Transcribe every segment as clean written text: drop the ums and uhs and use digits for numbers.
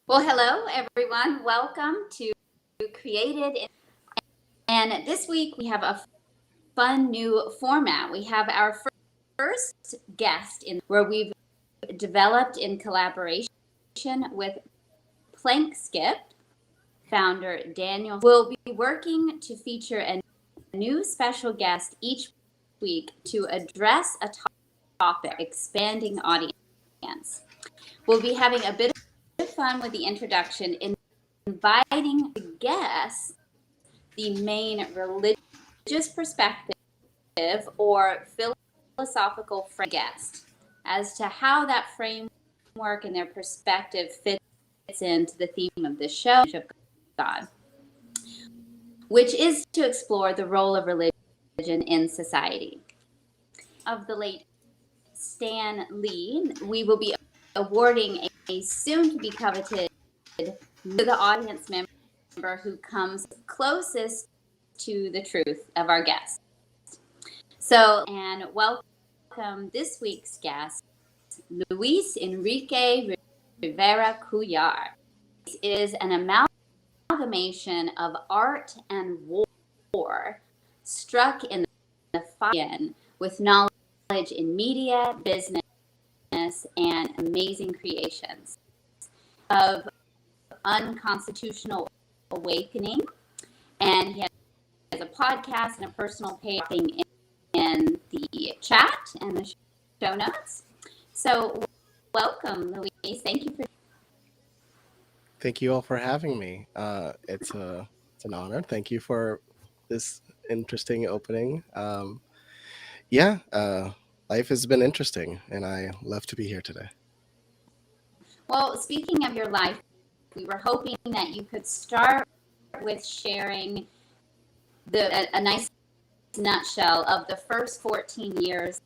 Well, hello, everyone. Welcome to Created. And this week we have a fun new format. We have our first guest in where we've developed in collaboration with Plank Skip founder Daniel. We'll be working to feature a new special guest each week to address a topic, expanding audience. We'll be having a bit of fun with the introduction, inviting to guess the main religious perspective or philosophical guest as to how that framework and their perspective fits into the theme of this show of God, which is to explore the role of religion in society. Of the late Stan Lee, we will be awarding a soon to be coveted to the audience member who comes closest to the truth of our guest. So, and welcome this week's guest, Luis Enrique Rivera Cuyar. It is an amalgamation of art and war struck in the fire with knowledge in media, business, and amazing creations of unconstitutional awakening. And he has a podcast and a personal page in the chat and the show notes. So welcome, Luis. Thank you for. Thank you all for having me. It's an honor. Thank you for this interesting opening. Yeah, life has been interesting, and I love to be here today. Well, speaking of your life, we were hoping that you could start with sharing a nice nutshell of the first 14 years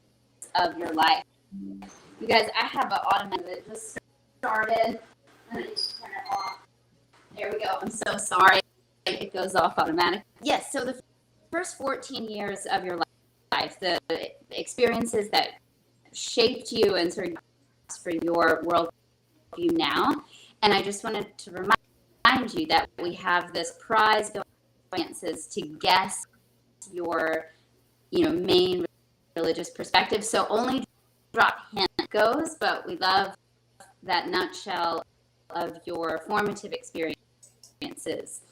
of your life. You guys, I have an automatic that just started. Let me just turn it off. There we go. I'm so sorry. It goes off automatic. Yes, so the first 14 years of your life, the experiences that shaped you and sort of for your worldview now. And I just wanted to remind you that we have this prize going to guess your, main religious perspective. So only drop hint goes, but we love that nutshell of your formative experiences.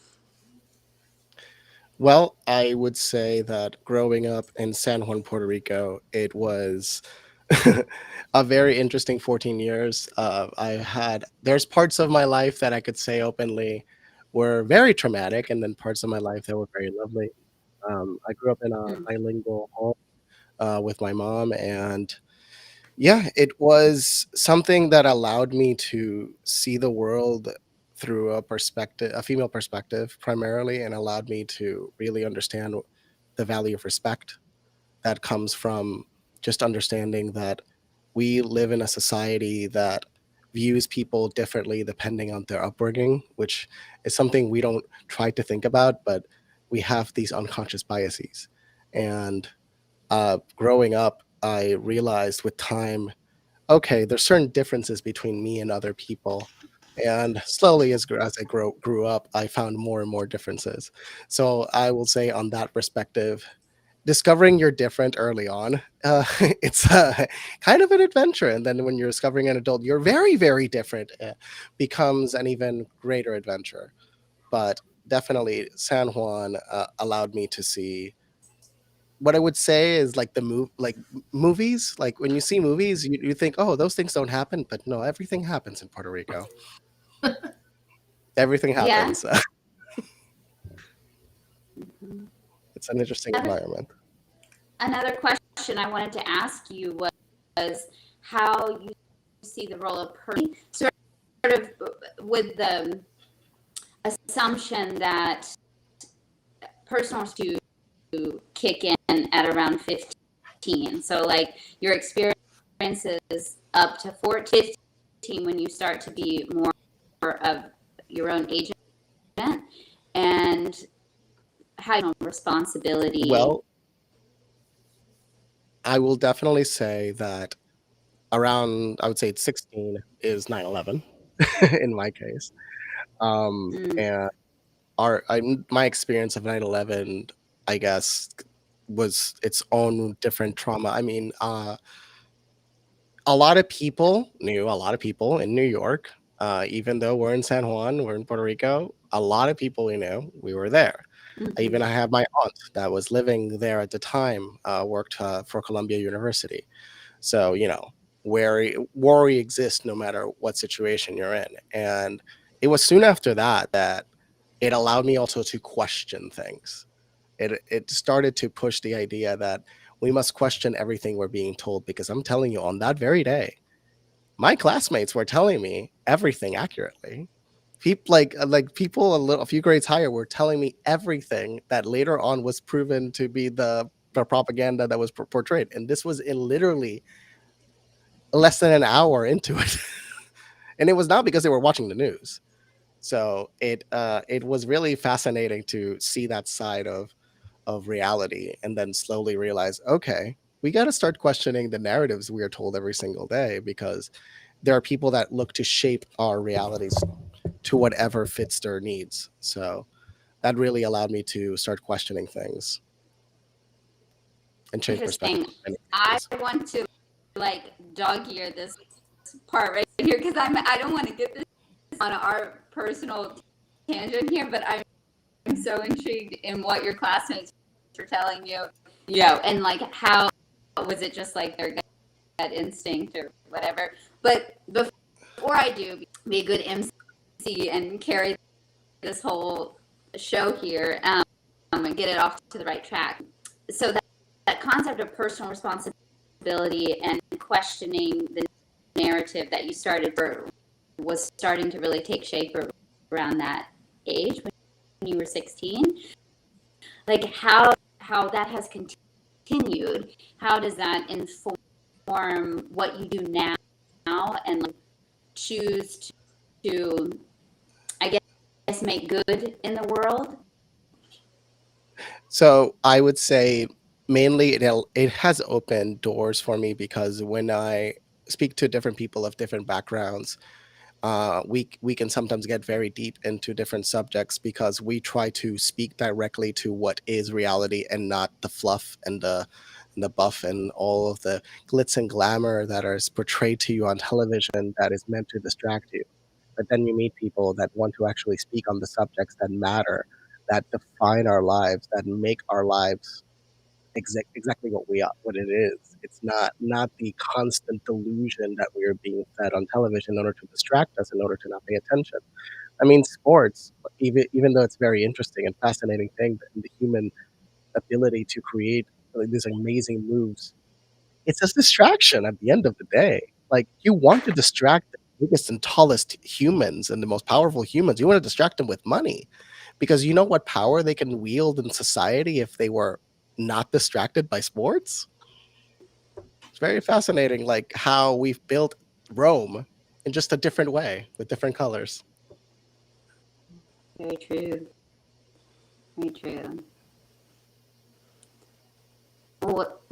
Well, I would say that growing up in San Juan, Puerto Rico, it was a very interesting 14 years. There's parts of my life that I could say openly were very traumatic, and then parts of my life that were very lovely. I grew up in a Mm. bilingual home with my mom, and yeah, it was something that allowed me to see the world through a female perspective primarily, and allowed me to really understand the value of respect that comes from just understanding that we live in a society that views people differently depending on their upbringing, which is something we don't try to think about, but we have these unconscious biases. And growing up, I realized with time, okay, there's certain differences between me and other people. And slowly, as I grew up, I found more and more differences. So I will say, on that perspective, discovering you're different early on, it's kind of an adventure. And then when you're discovering an adult, you're very, very different, becomes an even greater adventure. But definitely, San Juan allowed me to see what I would say is like movies. Like when you see movies, you think, oh, those things don't happen, but no, everything happens in Puerto Rico. Everything Yeah. happens. It's an interesting Another, environment. another question I wanted to ask you was how you see the role of sort of with the assumption that personal to kick in at around 15. So like your experiences up to 14, 15 when you start to be more of your own agent and how responsibility. Well, I will definitely say that around, I would say it's 16 is 9/11. in my case. Mm, And my experience of 9/11, I guess, was its own different trauma. I mean, a lot of people knew a lot of people in New York, even though we're in San Juan, we're in Puerto Rico. A lot of people we knew, we were there. Even mhm. I have my aunt that was living there at the time, worked for Columbia University. So, worry exists no matter what situation you're in. And it was soon after that that it allowed me also to question things. It started to push the idea that we must question everything we're being told, because I'm telling you, on that very day, my classmates were telling me everything accurately. People like people a few grades higher were telling me everything that later on was proven to be the propaganda that was portrayed, and this was in literally less than an hour into it. And it was not because they were watching the news. So it was really fascinating to see that side of reality, and then slowly realize, okay, we got to start questioning the narratives we are told every single day, because there are people that look to shape our realities to whatever fits their needs. So that really allowed me to start questioning things and change perspective Interesting. in many I ways. want to like dog ear this part right here because I don't want to get this on our personal tangent here, but I'm so intrigued in what your classmates were telling you, and like how was it just like their gut instinct or whatever. But before I do be a good MC and carry this whole show here, and get it off to the right track. So that concept of personal responsibility and questioning the narrative that you started for was starting to really take shape around that age when you were 16. Like how that has continued. How does that inform what you do now and like choose to, I guess, make good in the world? So I would say mainly it has opened doors for me, because when I speak to different people of different backgrounds, we can sometimes get very deep into different subjects, because we try to speak directly to what is reality, and not the fluff and the buff and all of the glitz and glamour that is portrayed to you on television, that is meant to distract you. But then you meet people that want to actually speak on the subjects that matter, that define our lives, that make our lives exactly what it is. It's not the constant delusion that we are being fed on television in order to distract us, in order to not pay attention. I mean, sports, even though it's very interesting and fascinating thing, the human ability to create like, these amazing moves, it's a distraction at the end of the day. Like, you want to distract the biggest and tallest humans and the most powerful humans. You want to distract them with money, because you know what power they can wield in society if they were not distracted by sports? It's very fascinating, like how we've built Rome in just a different way with different colors. Very true. Very true. What?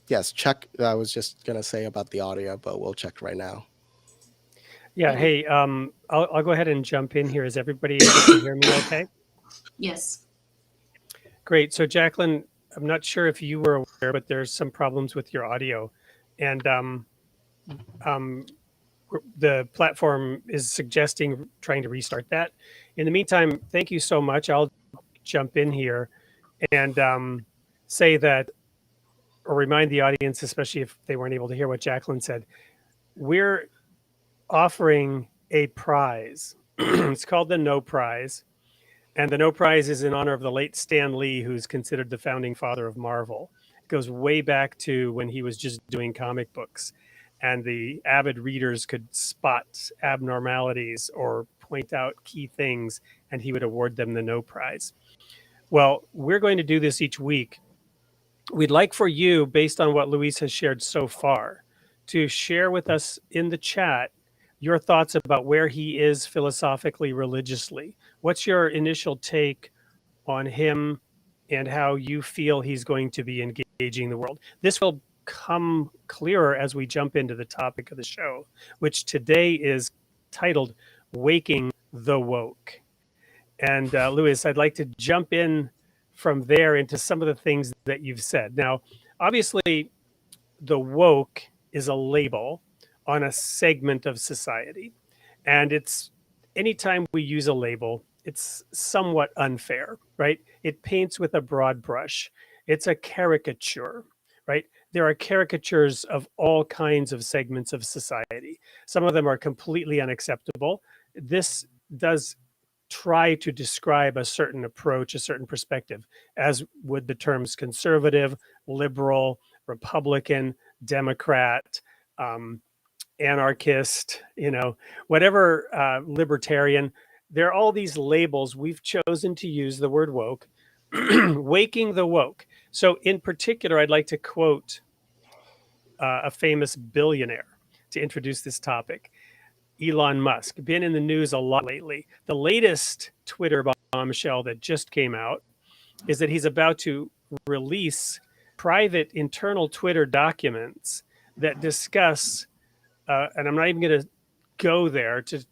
Yes, check. I was just gonna say about the audio, but we'll check right now. Yeah. Yeah. Hey, I'll go ahead and jump in here. Is everybody able to hear me okay? Yes. Great. So, Jacqueline, I'm not sure if you were aware, but there's some problems with your audio. And um, the platform is suggesting trying to restart that. In the meantime, thank you so much. I'll jump in here and say that, or remind the audience, especially if they weren't able to hear what Jacqueline said, we're offering a prize. It's called the No Prize. And the No Prize is in honor of the late Stan Lee, who's considered the founding father of Marvel. It goes way back to when he was just doing comic books. And the avid readers could spot abnormalities or point out key things, and he would award them the No Prize. Well, we're going to do this each week. We'd like for you, based on what Luis has shared so far, to share with us in the chat your thoughts about where he is philosophically, religiously. What's your initial take on him and how you feel he's going to be engaging the world? This will come clearer as we jump into the topic of the show, which today is titled Waking the Woke. And Luis, I'd like to jump in from there into some of the things that you've said. Now, obviously, the woke is a label on a segment of society. And it's anytime we use a label, it's somewhat unfair, right? It paints with a broad brush. It's a caricature, right? There are caricatures of all kinds of segments of society. Some of them are completely unacceptable. This does try to describe a certain approach, a certain perspective, as would the terms conservative, liberal, Republican, Democrat, um, anarchist, whatever, libertarian. There are all these labels. We've chosen to use the word woke, waking the woke. So, in particular, I'd like to quote a famous billionaire to introduce this topic. Elon Musk, been in the news a lot lately. The latest Twitter bombshell that just came out is that he's about to release private internal Twitter documents that discuss, and I'm not even going to go there to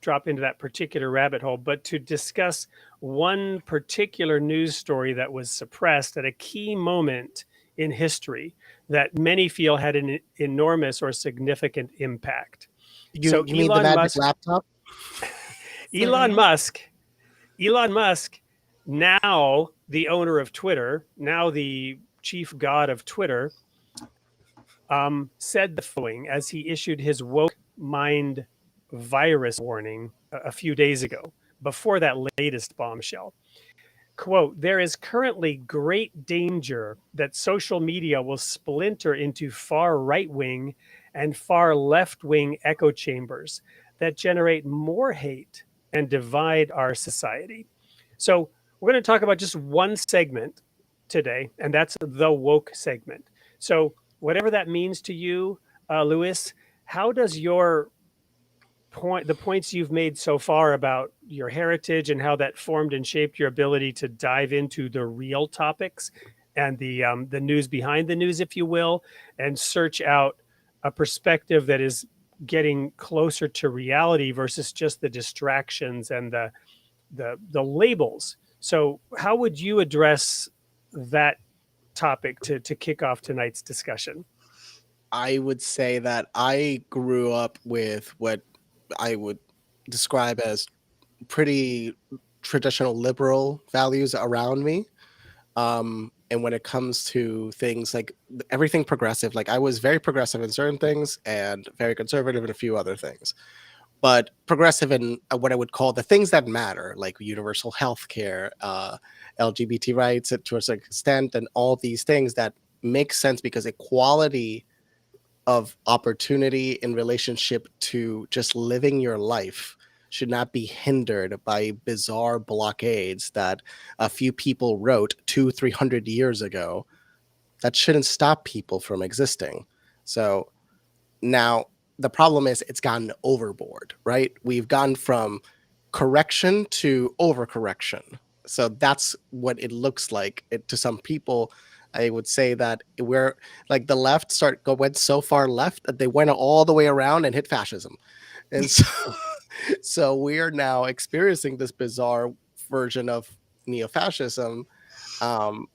drop into that particular rabbit hole, but to discuss one particular news story that was suppressed at a key moment in history that many feel had an enormous or significant impact. So You mean the magic laptop? Elon Musk, Elon Musk, now the owner of Twitter, now the chief god of Twitter, said the following as he issued his woke mind virus warning a few days ago, before that latest bombshell. Quote, there is currently great danger that social media will splinter into far right-wing and far left-wing echo chambers that generate more hate and divide our society. So we're going to talk about just one segment today, and that's the woke segment. So whatever that means to you, Luis, how does the points you've made so far about your heritage and how that formed and shaped your ability to dive into the real topics and the news behind the news, if you will, and search out a perspective that is getting closer to reality versus just the distractions and the labels. So how would you address that topic to kick off tonight's discussion? I would say that I grew up with what I would describe as pretty traditional liberal values around me. And when it comes to things like everything progressive, like I was very progressive in certain things and very conservative in a few other things. But progressive in what I would call the things that matter, like universal health care, LGBT rights to a certain extent, and all these things that make sense because equality of opportunity in relationship to just living your life should not be hindered by bizarre blockades that a few people wrote 200-300 years ago that shouldn't stop people from existing. So now the problem is it's gotten overboard, right? We've gone from correction to overcorrection. So that's what it looks like to some people. I would say that we're like the left went so far left that they went all the way around and hit fascism. And so, so we are now experiencing this bizarre version of neo-fascism,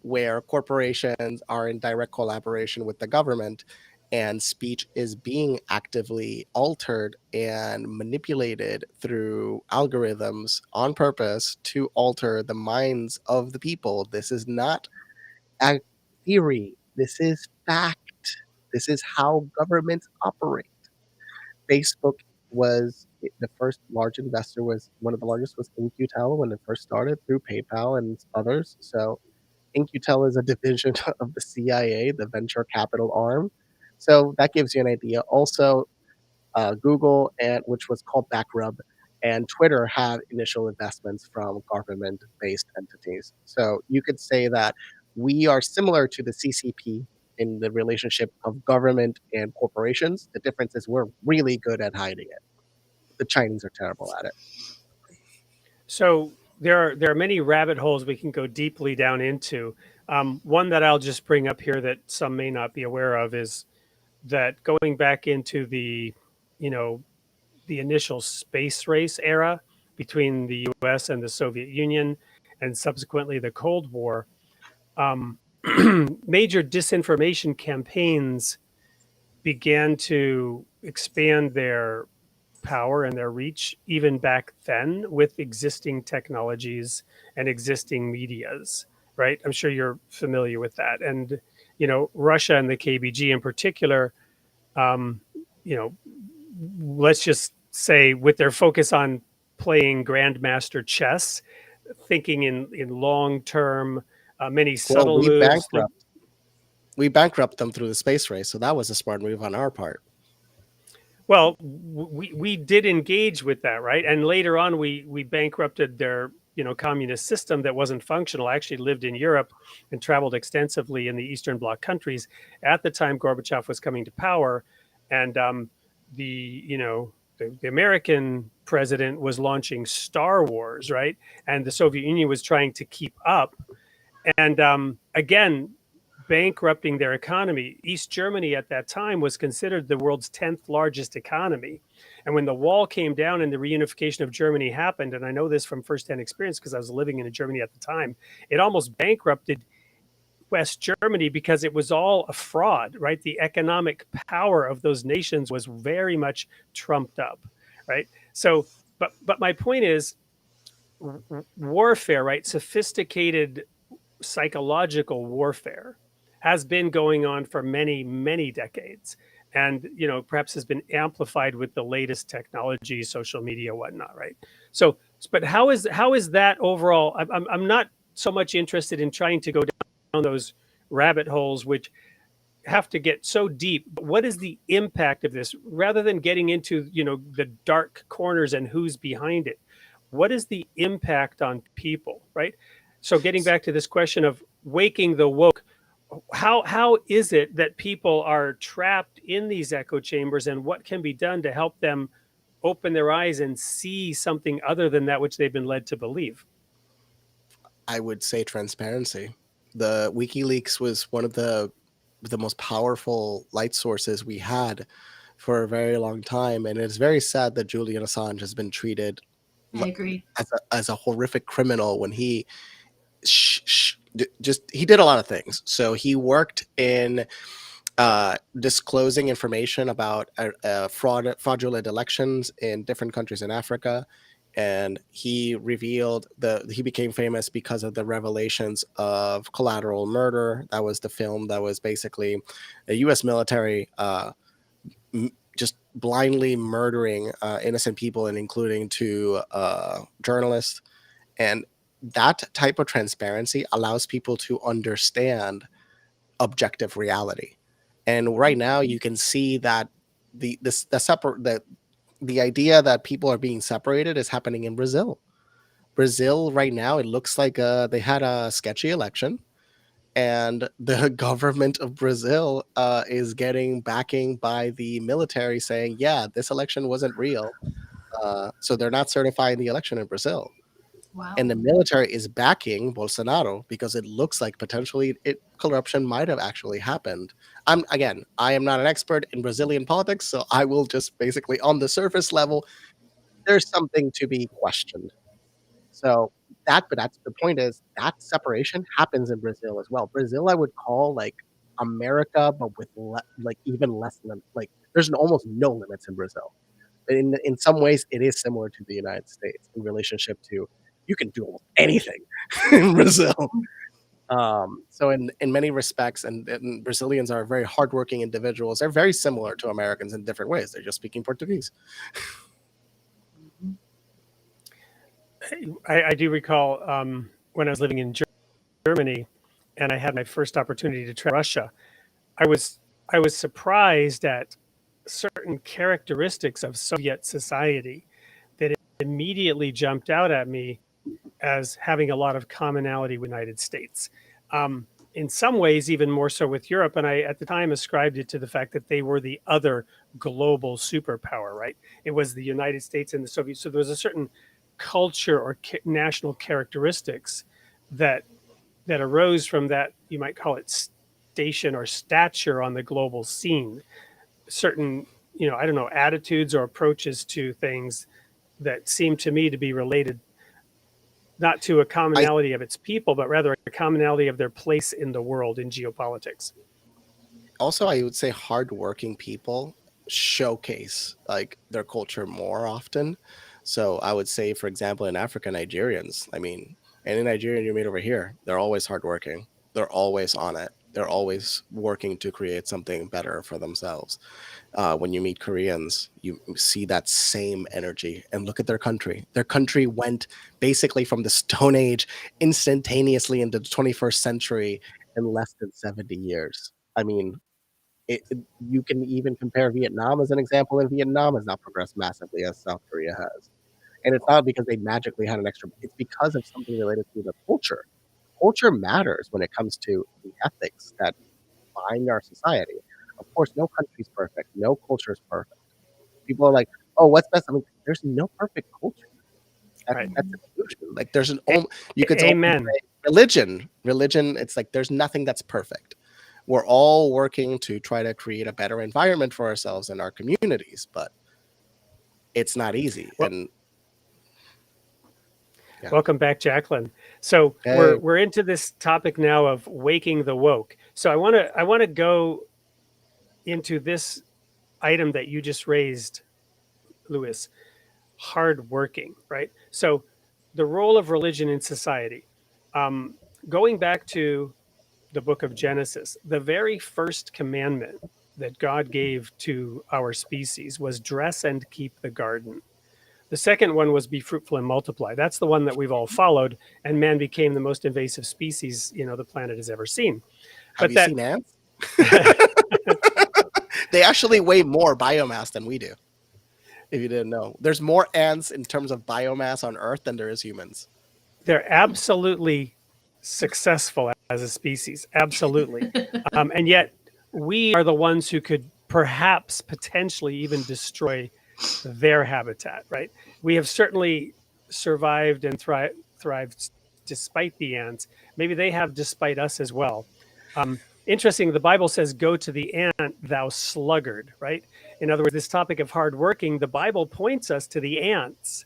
where corporations are in direct collaboration with the government and speech is being actively altered and manipulated through algorithms on purpose to alter the minds of the people. This is not a theory. This is fact. This is how governments operate. Facebook was the first large investor, was one of the largest was In-Q-Tel when it first started through PayPal and others. So In-Q-Tel is a division of the CIA, the venture capital arm. So that gives you an idea. Also, Google, and which was called Backrub, and Twitter had initial investments from government-based entities. So you could say that we are similar to the CCP in the relationship of government and corporations. The difference is we're really good at hiding it. The Chinese are terrible at it. So there are many rabbit holes we can go deeply down into, One that I'll just bring up here that some may not be aware of is that going back into you know, the initial space race era between the U.S. and the Soviet Union, and subsequently the Cold War, um, major disinformation campaigns began to expand their power and their reach even back then with existing technologies and existing medias, right? I'm sure you're familiar with that. And, Russia and the KBG in particular, um, you know, let's just say with their focus on playing grandmaster chess, thinking in long term, many Well, subtle moves. we bankrupt them through the space race, so that was a smart move on our part. Well, we did engage with that, right? And later on, we bankrupted their communist system that wasn't functional. I actually lived in Europe and traveled extensively in the Eastern Bloc countries at the time Gorbachev was coming to power, and the American president was launching Star Wars, right? And the Soviet Union was trying to keep up, and again, bankrupting their economy. East Germany at that time was considered the world's 10th largest economy. And when the wall came down and the reunification of Germany happened, and I know this from firsthand experience because I was living in Germany at the time, it almost bankrupted West Germany because it was all a fraud, right? The economic power of those nations was very much trumped up, right? So, but my point is warfare, right? Sophisticated psychological warfare has been going on for many, many decades. And, perhaps has been amplified with the latest technology, social media, whatnot, right? So, but how is that overall? I'm not so much interested in trying to go down those rabbit holes, which have to get so deep. But what is the impact of this rather than getting into, the dark corners and who's behind it? What is the impact on people, right? So getting back to this question of waking the woke, how is it that people are trapped in these echo chambers, and what can be done to help them open their eyes and see something other than that which they've been led to believe? I would say transparency. The WikiLeaks was one of the most powerful light sources we had for a very long time, and it's very sad that Julian Assange has been treated I agree. as a horrific criminal when he did a lot of things. So he worked in disclosing information about fraudulent elections in different countries in Africa. And he became famous because of the revelations of Collateral Murder. That was the film that was basically a U.S. military just blindly murdering innocent people, and including two journalists. And that type of transparency allows people to understand objective reality. And right now you can see that the idea that people are being separated is happening in Brazil. Brazil right now, it looks like they had a sketchy election, and the government of Brazil is getting backing by the military saying, yeah, this election wasn't real. So they're not certifying the election in Brazil. Wow. And the military is backing Bolsonaro because it looks like potentially corruption might have actually happened. I am not an expert in Brazilian politics, so I will just basically on the surface level, there's something to be questioned. So but that's the point is that separation happens in Brazil as well. Brazil, I would call like America, but with like even less than like there's almost no limits in Brazil. In some ways, it is similar to the United States in relationship to you can do almost anything in Brazil. So in many respects, and Brazilians are very hardworking individuals. They're very similar to Americans in different ways. They're just speaking Portuguese. I do recall when I was living in Germany and I had my first opportunity to travel Russia, I was I was surprised at certain characteristics of Soviet society that immediately jumped out at me as having a lot of commonality with the United States. In some ways, even more so with Europe. And I, at the time, ascribed it to the fact that they were the other global superpower, right? It was the United States and the Soviets. So there was a certain culture or national characteristics that that arose from that, you might call it station or stature on the global scene, certain, I don't know, attitudes or approaches to things that seem to me to be related not to a I commonality of its people, but rather a commonality of their place in the world in geopolitics. also I would say hardworking people showcase like their culture more often. So I would say, for example, in Africa, Nigerians, I mean, any Nigerian you meet over here, they're always hardworking. They're always on it. They're always working to create something better for themselves. When you meet Koreans, you see that same energy. And look at their country. Their country went basically from the Stone Age instantaneously into the 21st century in less than 70 years. I mean, you can even compare Vietnam as an example, and Vietnam has not progressed massively as South Korea has. And it's not because they magically had an extra, it's because of something related to the culture. Culture matters when it comes to the ethics that bind our society. Of course, no country's perfect, no culture is perfect. People are like, oh, what's best? I mean, there's no perfect culture. Right. That's an illusion. Like, there's you could also Amen. say religion, it's like there's nothing that's perfect. We're all working to try to create a better environment for ourselves and our communities, but it's not easy. Well, And yeah. welcome back, Jacqueline. So Hey. we're into this topic now of waking the woke. So I want to go into this item that you just raised, Luis, hardworking, right? So the role of religion in society. Um, Going back to the book of Genesis, the very first commandment that God gave to our species was dress and keep the garden. The second one was be fruitful and multiply. That's the one that we've all followed, and man became the most invasive species, the planet has ever seen. Have But you seen ants? They actually weigh more biomass than we do. If you didn't know, there's more ants in terms of biomass on Earth than there is humans. they're absolutely successful as a species, absolutely. And yet we are the ones who could perhaps potentially even destroy their habitat, right? We have certainly survived and thrived despite the ants. Maybe they have despite us as well. Interesting, the Bible says, go to the ant, thou sluggard, right? In other words, this topic of hard working, the Bible points us to the ants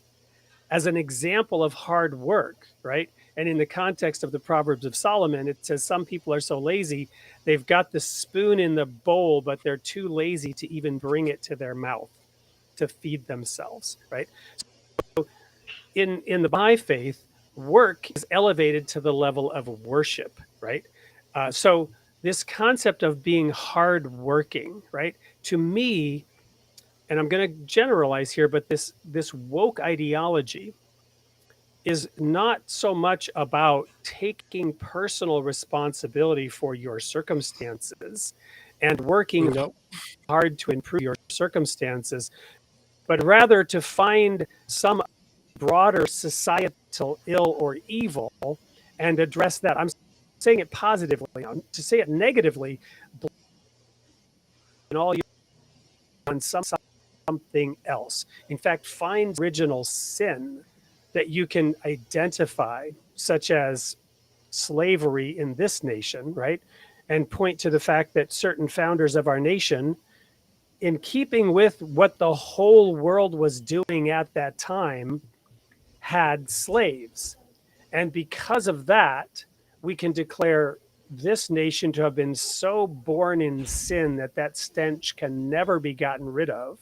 as an example of hard work, right? And in the context of the Proverbs of Solomon, it says some people are so lazy, they've got the spoon in the bowl, but they're too lazy to even bring it to their mouth to feed themselves, right? So in the Baha'i faith, work is elevated to the level of worship, right? So this concept of being hardworking, right? To me, and I'm going to generalize here, but this woke ideology is not so much about taking personal responsibility for your circumstances and working Nope. hard to improve your circumstances, but rather to find some broader societal ill or evil and address that. I'm saying it positively. To say it negatively, and all you on something else. In fact, find original sin that you can identify, such as slavery in this nation, right? And point to the fact that certain founders of our nation, in keeping with what the whole world was doing at that time, had slaves. And because of that, we can declare this nation to have been so born in sin that that stench can never be gotten rid of.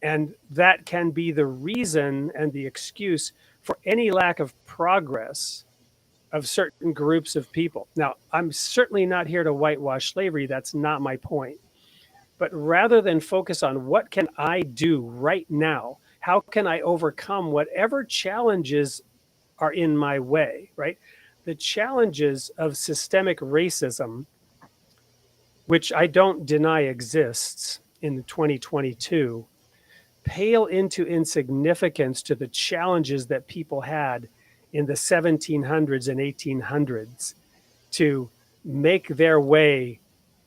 And that can be the reason and the excuse for any lack of progress of certain groups of people. Now, I'm certainly not here to whitewash slavery. That's not my point. But rather than focus on what can I do right now, how can I overcome whatever challenges are in my way, right? The challenges of systemic racism, which I don't deny exists in 2022, pale into insignificance to the challenges that people had in the 1700s and 1800s to make their way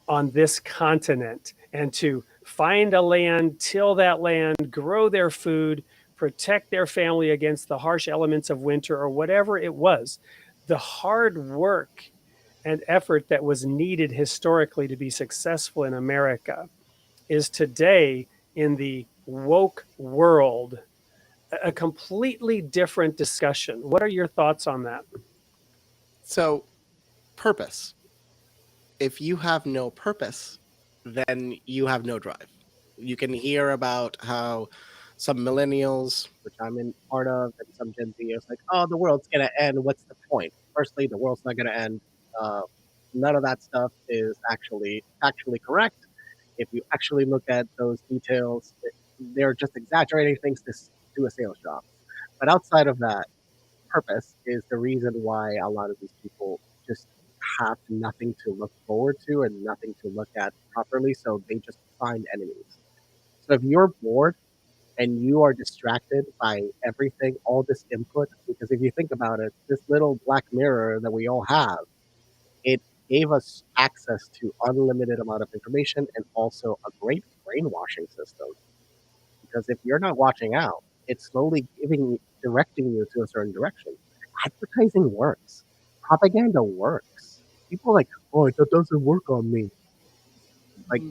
on this continent and to find a land, till that land, grow their food, protect their family against the harsh elements of winter or whatever it was. the hard work and effort that was needed historically to be successful in America is today in the woke world a completely different discussion. What are your thoughts on that? So, purpose. If you have no purpose, then you have no drive. You can hear about how some millennials, which I'm in part of, and some Gen Z is like, oh, the world's going to end. What's the point? Firstly, the world's not going to end. Uh, None of that stuff is actually correct. If you actually look at those details, they're just exaggerating things to do a sales job. But outside of that, purpose is the reason why a lot of these people just have nothing to look forward to and nothing to look at properly, so they just find enemies. So if you're bored and you are distracted by everything, all this input, because if you think about it, this little black mirror that we all have, it gave us access to unlimited amount of information and also a great brainwashing system. Because if you're not watching out, it's slowly directing you to a certain direction. Advertising works. Propaganda works. People are like, oh, that doesn't work on me. Like,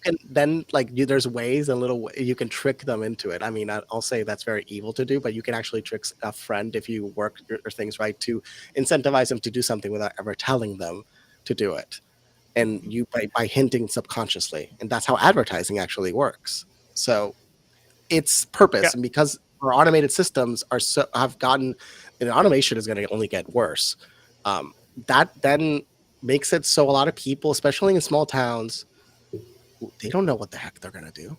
and then there's ways and you can trick them into it. I mean, I'll say that's very evil to do, but you can actually trick a friend if you work your things right to incentivize them to do something without ever telling them to do it. And you by hinting subconsciously, and that's how advertising actually works. So it's purpose, Yeah. and because our automated systems have gotten, and automation is going to only get worse. That then makes it so a lot of people, especially in small towns, they don't know what the heck they're going to do.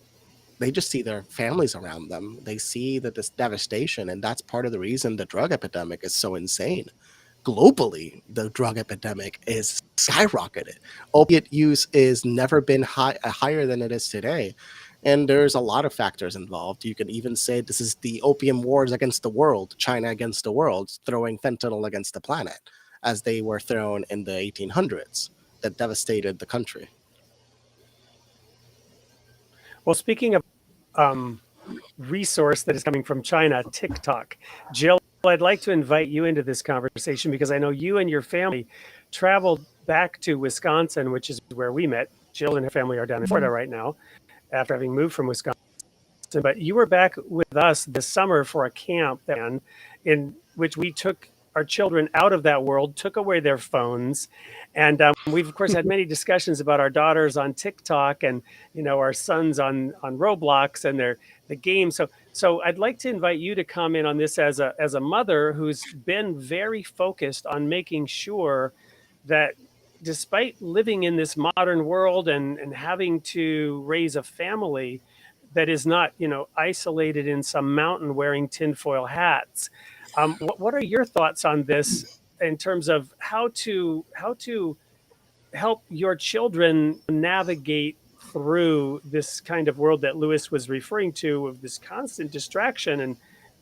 They just see their families around them. They see that this devastation, and that's part of the reason the drug epidemic is so insane. Globally, the drug epidemic is skyrocketed. Opiate use is never been higher than it is today. And there's a lot of factors involved. You can even say this is the opium wars against the world, China against the world, throwing fentanyl against the planet, as they were thrown in the 1800s that devastated the country. Well, speaking of resource that is coming from China, TikTok. Jill, I'd like to invite you into this conversation because I know you and your family traveled back to Wisconsin, which is where we met. Jill and her family are down in Florida right now after having moved from Wisconsin. But you were back with us this summer for a camp in which we took our children out of that world, took away their phones, and we've of course had many discussions about our daughters on TikTok and our sons on Roblox and the game. So I'd like to invite you to comment on this as a mother who's been very focused on making sure that despite living in this modern world and having to raise a family that is not, isolated in some mountain wearing tinfoil hats. What are your thoughts on this in terms of how to help your children navigate through this kind of world that Lewis was referring to, of this constant distraction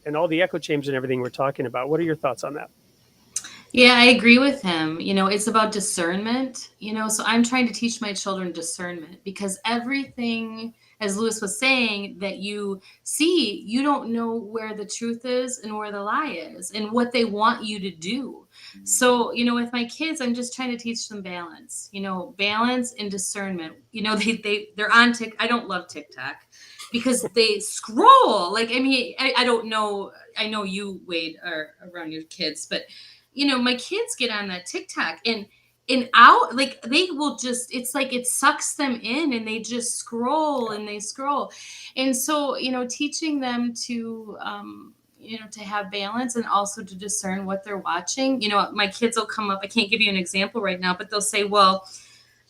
and all the echo chambers and everything we're talking about? What are your thoughts on that? Yeah, I agree with him. It's about discernment, so I'm trying to teach my children discernment because everything, as Lewis was saying, that you see, you don't know where the truth is and where the lie is and what they want you to do. So, with my kids, I'm just trying to teach them balance, balance and discernment. They're on TikTok. I don't love TikTok because they scroll. I don't know. I know you, Wade, are around your kids, but my kids get on that TikTok and out, like they will just, it's like it sucks them in and they just scroll and they scroll. And so, teaching them to to have balance and also to discern what they're watching. My kids will come up, I can't give you an example right now, but they'll say, well,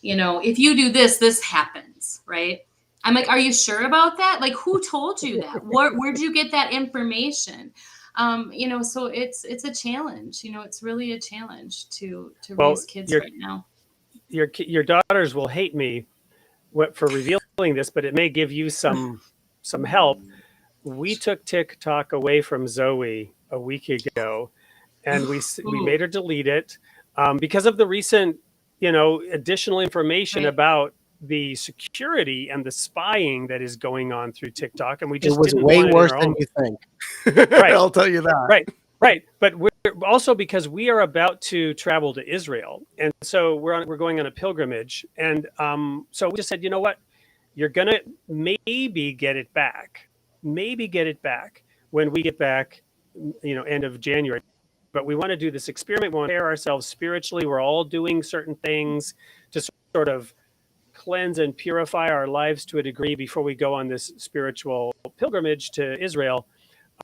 if you do this, this happens, right? I'm like, are you sure about that? Like, who told you that? Where'd you get that information? So it's a challenge. It's really a challenge to raise kids right now. Your daughters will hate me for revealing this, but it may give you some help. We took TikTok away from Zoe a week ago, and we made her delete it because of the recent, additional information about the security and the spying that is going on through TikTok, and we just it was didn't way want worse it in our than home. you think. Right. I'll tell you that. Right. Right, but we're also, because we are about to travel to Israel, and so we're going on a pilgrimage, and so we just said, you know what, you're gonna maybe get it back, when we get back, end of January. But we want to do this experiment. We want to prepare ourselves spiritually. We're all doing certain things to sort of cleanse and purify our lives to a degree before we go on this spiritual pilgrimage to Israel.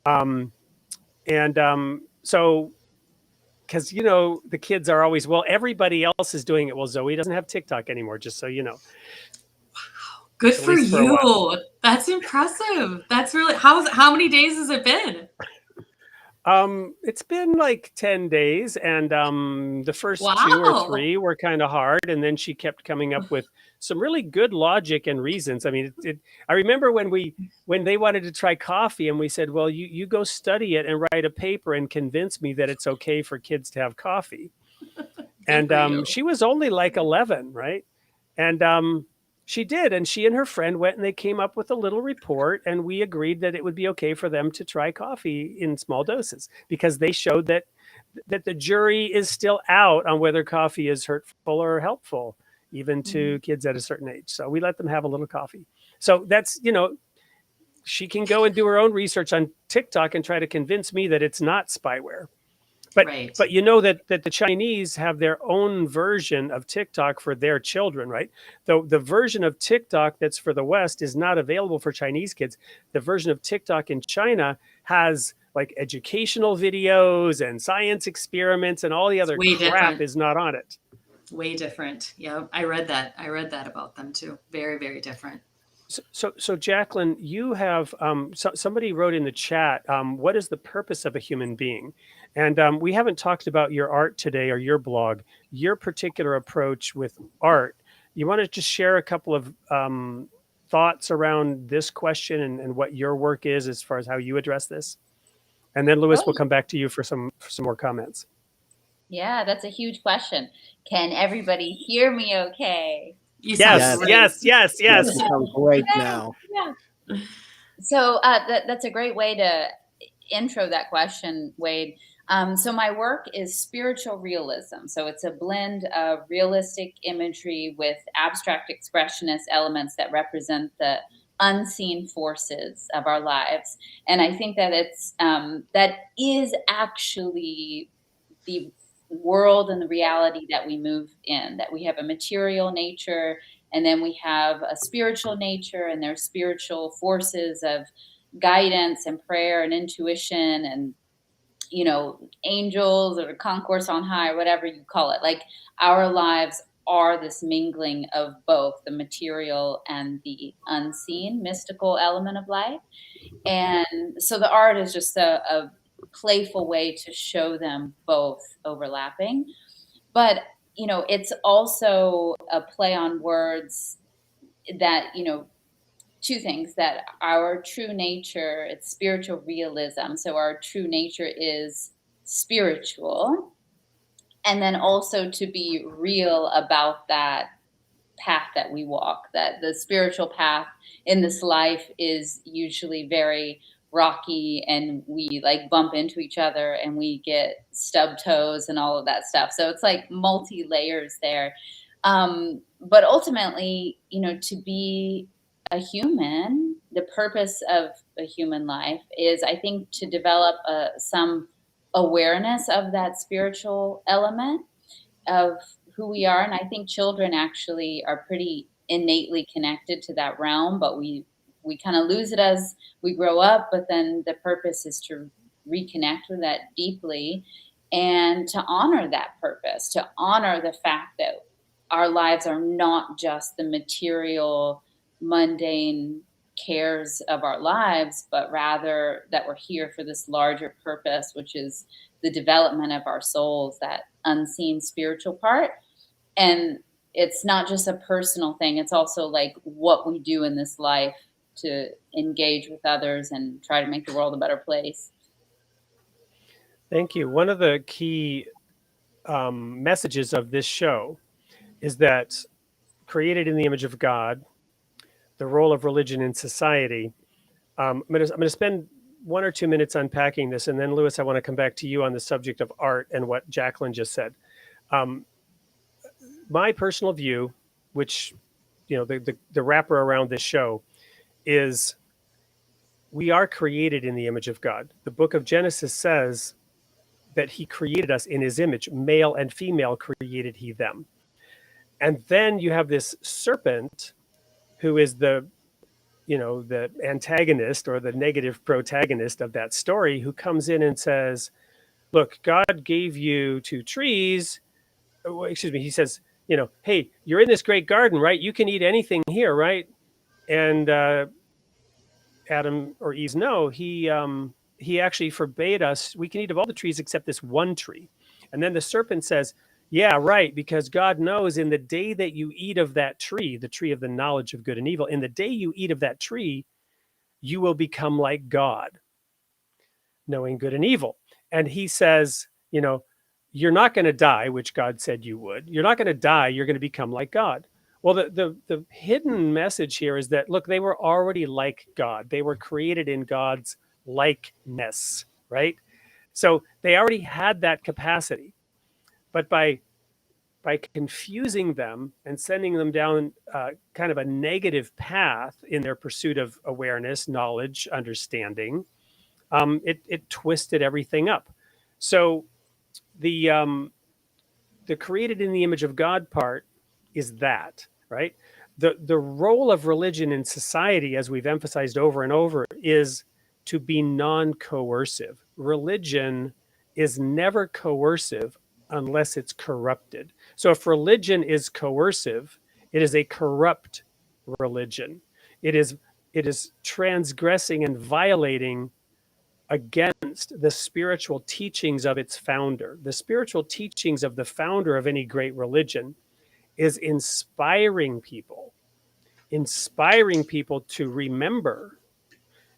Um, and so, because the kids are always, well, everybody else is doing it. Well, Zoe doesn't have TikTok anymore, just so you know. Good At for least for a while. you. That's impressive. That's really, how many days has it been? It's been like 10 days, and the first 2 or Wow. 3 were kind of hard, and then she kept coming up with some really good logic and reasons. I mean, I remember when they wanted to try coffee, and we said, well, you go study it and write a paper and convince me that it's okay for kids to have coffee. Good for you. She was only like 11, right? And she did, and she and her friend went, and they came up with a little report, and we agreed that it would be okay for them to try coffee in small doses, because they showed that the jury is still out on whether coffee is hurtful or helpful, even to kids at a certain age. So we let them have a little coffee. So that's, she can go and do her own research on TikTok and try to convince me that it's not spyware. But Right. but you know that the Chinese have their own version of TikTok for their children, right? Though the version of TikTok that's for the West is not available for Chinese kids. The version of TikTok in China has like educational videos and science experiments, and all the other way crap different. is not on it. Way different. Yeah, I read that about them too. Very, very different. So Jacqueline, you have somebody wrote in the chat, what is the purpose of a human being? And we haven't talked about your art today, or your blog, your particular approach with art. You want to just share a couple of thoughts around this question, and what your work is as far as how you address this? And then Louis, we'll come back to you for some more comments. Yeah, that's a huge question. Can everybody hear me okay? You sound Yes, great. yes. You sound great now. Yeah. So that's a great way to intro that question, Wade. So my work is spiritual realism. So it's a blend of realistic imagery with abstract expressionist elements that represent the unseen forces of our lives. And I think that that is actually the world and the reality that we move in, that we have a material nature, and then we have a spiritual nature, and there's spiritual forces of guidance and prayer and intuition, and angels or concourse on high, or whatever you call it. Like, our lives are this mingling of both the material and the unseen mystical element of life. And so the art is just a playful way to show them both overlapping. But it's also a play on words that, two things: that our true nature, it's spiritual realism, so our true nature is spiritual, and then also to be real about that path that we walk, that the spiritual path in this life is usually very rocky, and we like bump into each other and we get stub toes and all of that stuff. So it's like multi layers there. But ultimately, to be a human, the purpose of a human life is, I think, to develop some awareness of that spiritual element of who we are. And I think children actually are pretty innately connected to that realm, but we kind of lose it as we grow up. But then the purpose is to reconnect with that deeply, and to honor that purpose, to honor the fact that our lives are not just the material, mundane cares of our lives, but rather that we're here for this larger purpose, which is the development of our souls, that unseen spiritual part. And it's not just a personal thing, it's also like what we do in this life to engage with others and try to make the world a better place. Thank you. One of the key messages of this show is that, created in the image of God, the role of religion in society. I'm going to spend 1 or 2 minutes unpacking this, and then Louis, I want to come back to you on the subject of art and what Jacqueline just said. My personal view, which the wrapper around this show, is we are created in the image of God. The book of Genesis says that he created us in his image, male and female created he them. And then you have this serpent who is the antagonist or the negative protagonist of that story, who comes in and says, look, God gave you 2 trees. Excuse me. He says, hey, you're in this great garden, right? You can eat anything here, right? And Adam or Eve, no, he actually forbade us. We can eat of all the trees except this one tree. And then the serpent says, yeah, right, because God knows in the day that you eat of that tree, the tree of the knowledge of good and evil, in the day you eat of that tree, you will become like God, knowing good and evil. And he says, you're not going to die, which God said you would. You're not going to die. You're going to become like God. Well, the hidden message here is that, look, they were already like God. They were created in God's likeness, right? So they already had that capacity. But by confusing them and sending them down kind of a negative path in their pursuit of awareness, knowledge, understanding, it twisted everything up. So the created in the image of God part is that, right? The role of religion in society, as we've emphasized over and over, is to be non-coercive. Religion is never coercive unless it's corrupted. So if religion is coercive, it is a corrupt religion. It is transgressing and violating against the spiritual teachings of its founder. The spiritual teachings of the founder of any great religion is inspiring people to remember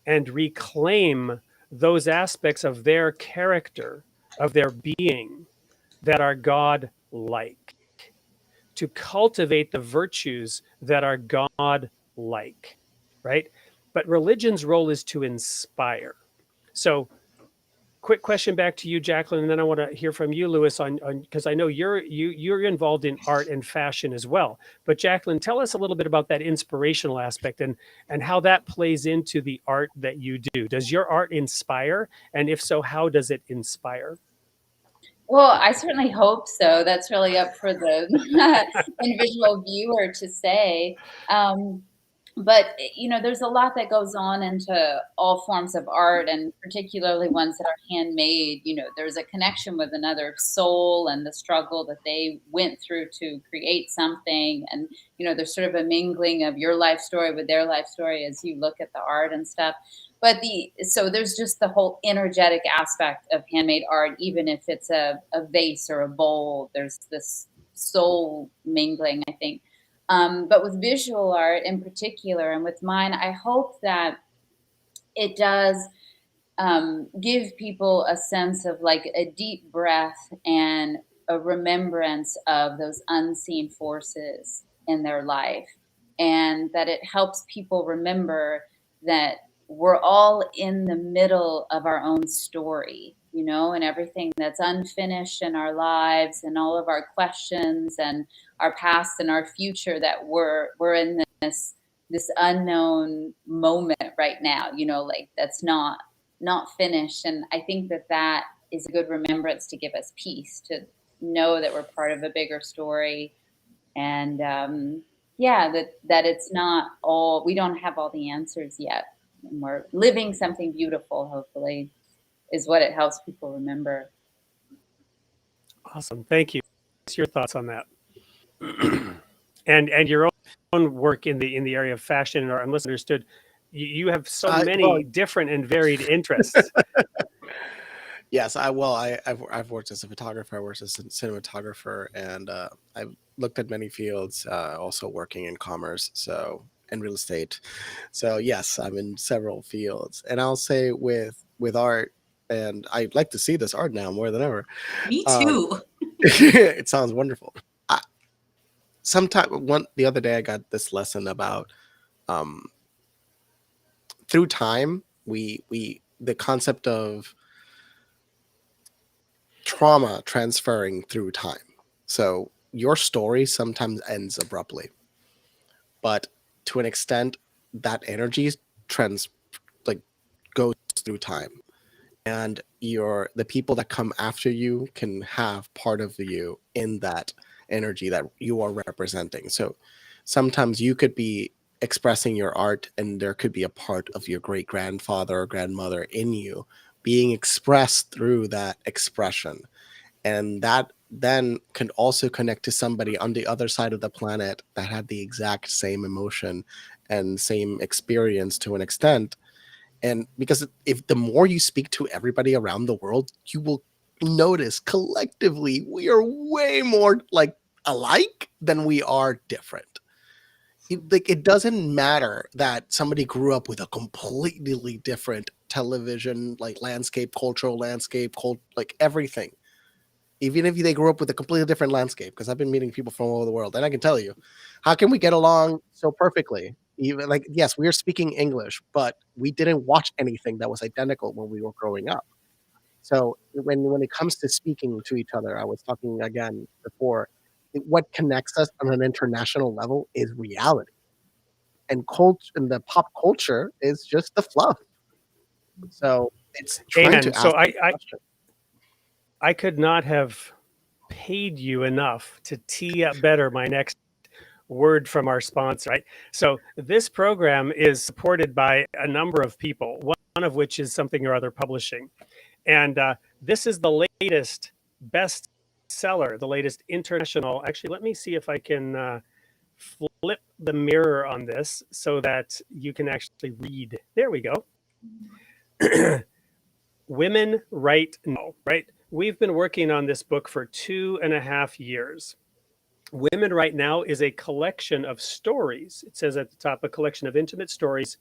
and reclaim those aspects of their character, of their being, that are God-like, to cultivate the virtues that are God-like, right? But religion's role is to inspire. So, quick question back to you, Jacqueline, and then I want to hear from you, Louis, on because I know you're involved in art and fashion as well. But Jacqueline, tell us a little bit about that inspirational aspect and how that plays into the art that you do. Does your art inspire? And if so, how does it inspire? Well, I certainly hope so. That's really up for the individual viewer to say. But there's a lot that goes on into all forms of art, and particularly ones that are handmade. There's a connection with another soul and the struggle that they went through to create something. And there's sort of a mingling of your life story with their life story as you look at the art and stuff. But so there's just the whole energetic aspect of handmade art, even if it's a vase or a bowl. There's this soul mingling, I think. But with visual art in particular, and with mine, I hope that it does give people a sense of like a deep breath and a remembrance of those unseen forces in their life, and that it helps people remember that we're all in the middle of our own story, and everything that's unfinished in our lives and all of our questions and our past and our future, that we're in this unknown moment right now, like that's not finished. And I think that is a good remembrance to give us peace, to know that we're part of a bigger story. And that it's not all, we don't have all the answers yet. And we're living something beautiful, hopefully, is what it helps people remember. Awesome. Thank you. What's your thoughts on that? and your own work in the area of fashion and art, unless understood, you have so many different and varied interests. Yes, I've worked as a photographer, I worked as a cinematographer, and I've looked at many fields, also working in commerce, and real estate. So yes, I'm in several fields. And I'll say with art, and I'd like to see this art now more than ever. Me too. It sounds wonderful. The other day I got this lesson about through time we the concept of trauma transferring through time. So your story sometimes ends abruptly, but to an extent, that energy trans like goes through time, and the people that come after you can have part of you in that energy that you are representing. So sometimes you could be expressing your art, and there could be a part of your great grandfather or grandmother in you being expressed through that expression, and that then can also connect to somebody on the other side of the planet that had the exact same emotion and same experience to an extent. And because if the more you speak to everybody around the world, you will notice collectively we are way more like alike than we are different. It doesn't matter that somebody grew up with a completely different television like landscape, cultural landscape, like everything. Even if they grew up with a completely different landscape, because I've been meeting people from all over the world, and I can tell you, how can we get along so perfectly? Even like, yes, we are speaking English, but we didn't watch anything that was identical when we were growing up. So when it comes to speaking to each other, I was talking again before, what connects us on an international level is reality, and culture, and the pop culture is just the fluff. So it's trying Amen. to So ask the question. I could not have paid you enough to tee up better my next word from our sponsor, right? So this program is supported by a number of people, one of which is Something or Other Publishing. And this is the latest bestseller, the latest international. Actually, let me see if I can flip the mirror on this so that you can actually read. There we go. Women Right Now, right? We've been working on this book for 2.5 years. Women Right Now is a collection of stories. It says at the top, a collection of intimate stories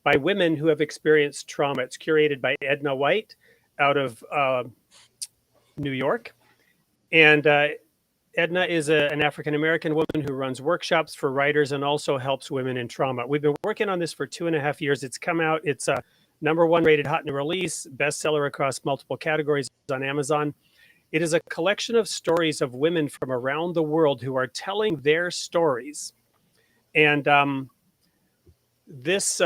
by women who have experienced trauma. It's curated by Edna White out of New York. And Edna is an African-American woman who runs workshops for writers and also helps women in trauma. We've been working on this for 2.5 years. It's come out. It's a #1 rated hot new release, bestseller across multiple categories on Amazon. It is a collection of stories of women from around the world who are telling their stories. And this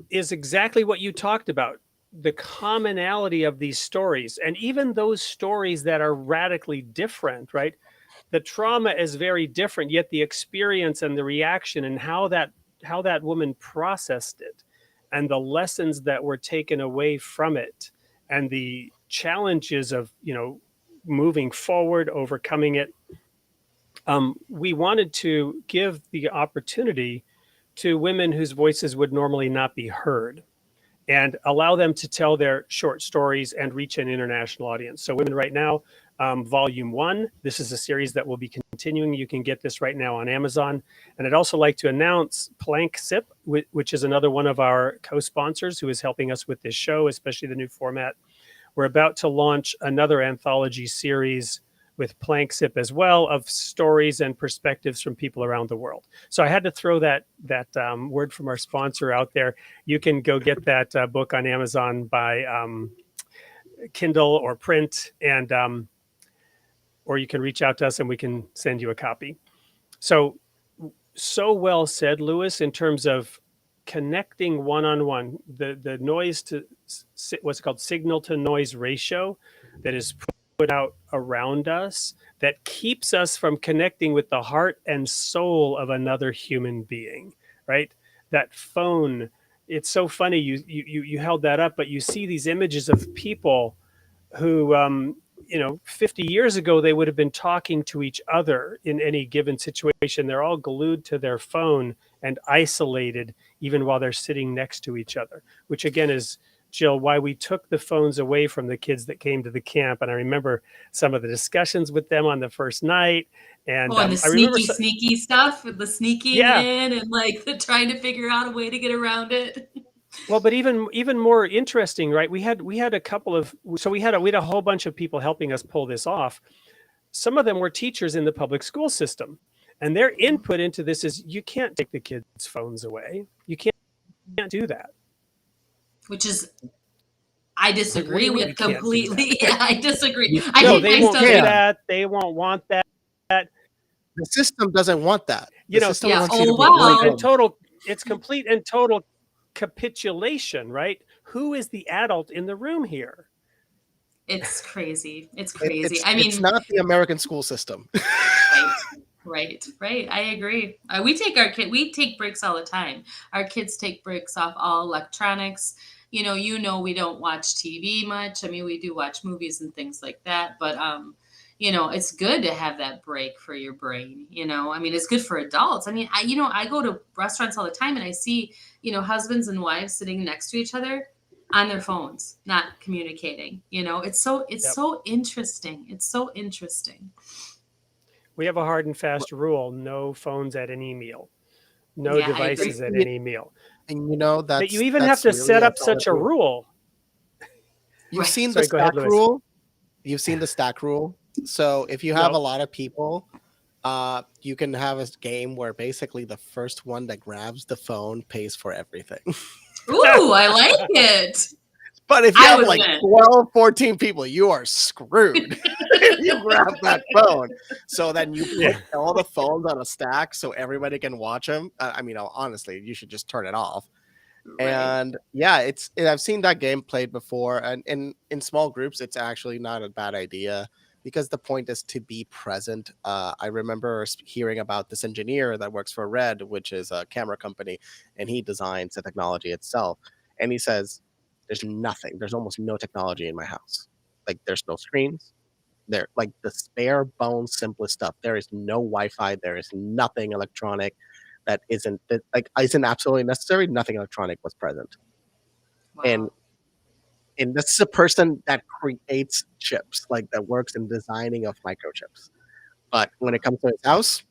is exactly what you talked about, the commonality of these stories. And even those stories that are radically different, right? The trauma is very different, yet the experience and the reaction and how that woman processed it and the lessons that were taken away from it and the challenges of, moving forward, overcoming it. We wanted to give the opportunity to women whose voices would normally not be heard and allow them to tell their short stories and reach an international audience. So Women Right Now, Volume 1, this is a series that will be continuing. You can get this right now on Amazon. And I'd also like to announce Plank Sip, which is another one of our co-sponsors who is helping us with this show, especially the new format. We're about to launch another anthology series with Plank Sip as well, of stories and perspectives from people around the world. So I had to throw that word from our sponsor out there. You can go get that book on Amazon by Kindle or print, and or you can reach out to us and we can send you a copy. So well said, Luis, in terms of connecting one-on-one, the noise to what's called signal to noise ratio that is put out around us that keeps us from connecting with the heart and soul of another human being, right? That phone, it's so funny you held that up, but you see these images of people who 50 years ago they would have been talking to each other in any given situation. They're all glued to their phone and isolated even while they're sitting next to each other, which again is, Jill, why we took the phones away from the kids that came to the camp. And I remember some of the discussions with them on the first night. And and the I remember sneaky stuff, the sneaking in and like the trying to figure out a way to get around it. Well, but even more interesting, right? We had a couple of, so we had a whole bunch of people helping us pull this off. Some of them were teachers in the public school system, and their input into this is you can't take the kids' phones away. You can't do that. Which is I disagree do you mean with you can't do completely. Yeah, I disagree. You I No, think they my won't stuff. do can. that. They won't want that. The system doesn't want that. You The know, system Yeah. it's wants you to Oh be at complete and home. wow. total. It's complete and total capitulation, right? Who is the adult in the room here? It's crazy. It's It, crazy. it's I it's mean, not the American school system. right. I agree. We take breaks all the time. Our kids take breaks off all electronics. We don't watch TV much. I mean, we do watch movies and things like that, but it's good to have that break for your brain. I mean, it's good for adults. I mean, I go to restaurants all the time and I see, husbands and wives sitting next to each other on their phones, not communicating. It's Yep. so interesting. It's so interesting. We have a hard and fast rule: no phones at any meal, no Yeah, I agree. devices at any meal. And That you that's even have to really set a up valid such a rule. rule. You've Right. seen the Sorry, go ahead, stack Louis. rule. You've seen the stack rule. So if you have a No. lot of people, you can have a game where basically the first one that grabs the phone pays for everything. Ooh, I like it. But if you I have would like win. 12, 14 people, you are screwed if you grab that phone. So then you Yeah. put all the phones on a stack so everybody can watch them. I mean, honestly, you should just turn it off. Right. And yeah, I've seen that game played before, and in small groups, it's actually not a bad idea because the point is to be present. I remember hearing about this engineer that works for Red, which is a camera company, and he designs the technology itself. And he says, there's almost no technology in my house. Like there's no screens. There, like the bare bones, simplest stuff. There is no Wi-Fi. There is nothing electronic isn't absolutely necessary. Nothing electronic was present. And Wow. this is a person that creates chips, like that works in designing of microchips. But when it comes to his house,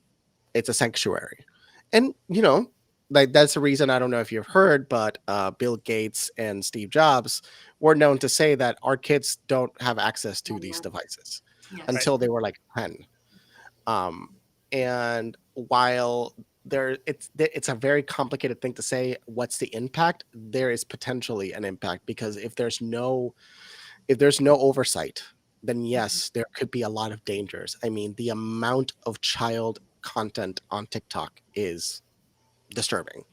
it's a sanctuary. And like that's the reason, I don't know if you've heard, but Bill Gates and Steve Jobs were known to say that our kids don't have access to these devices Yes. until they were like 10. And while it's a very complicated thing to say what's the impact, there is potentially an impact, because if there's no oversight, then yes, there could be a lot of dangers. I mean, the amount of child content on TikTok is disturbing.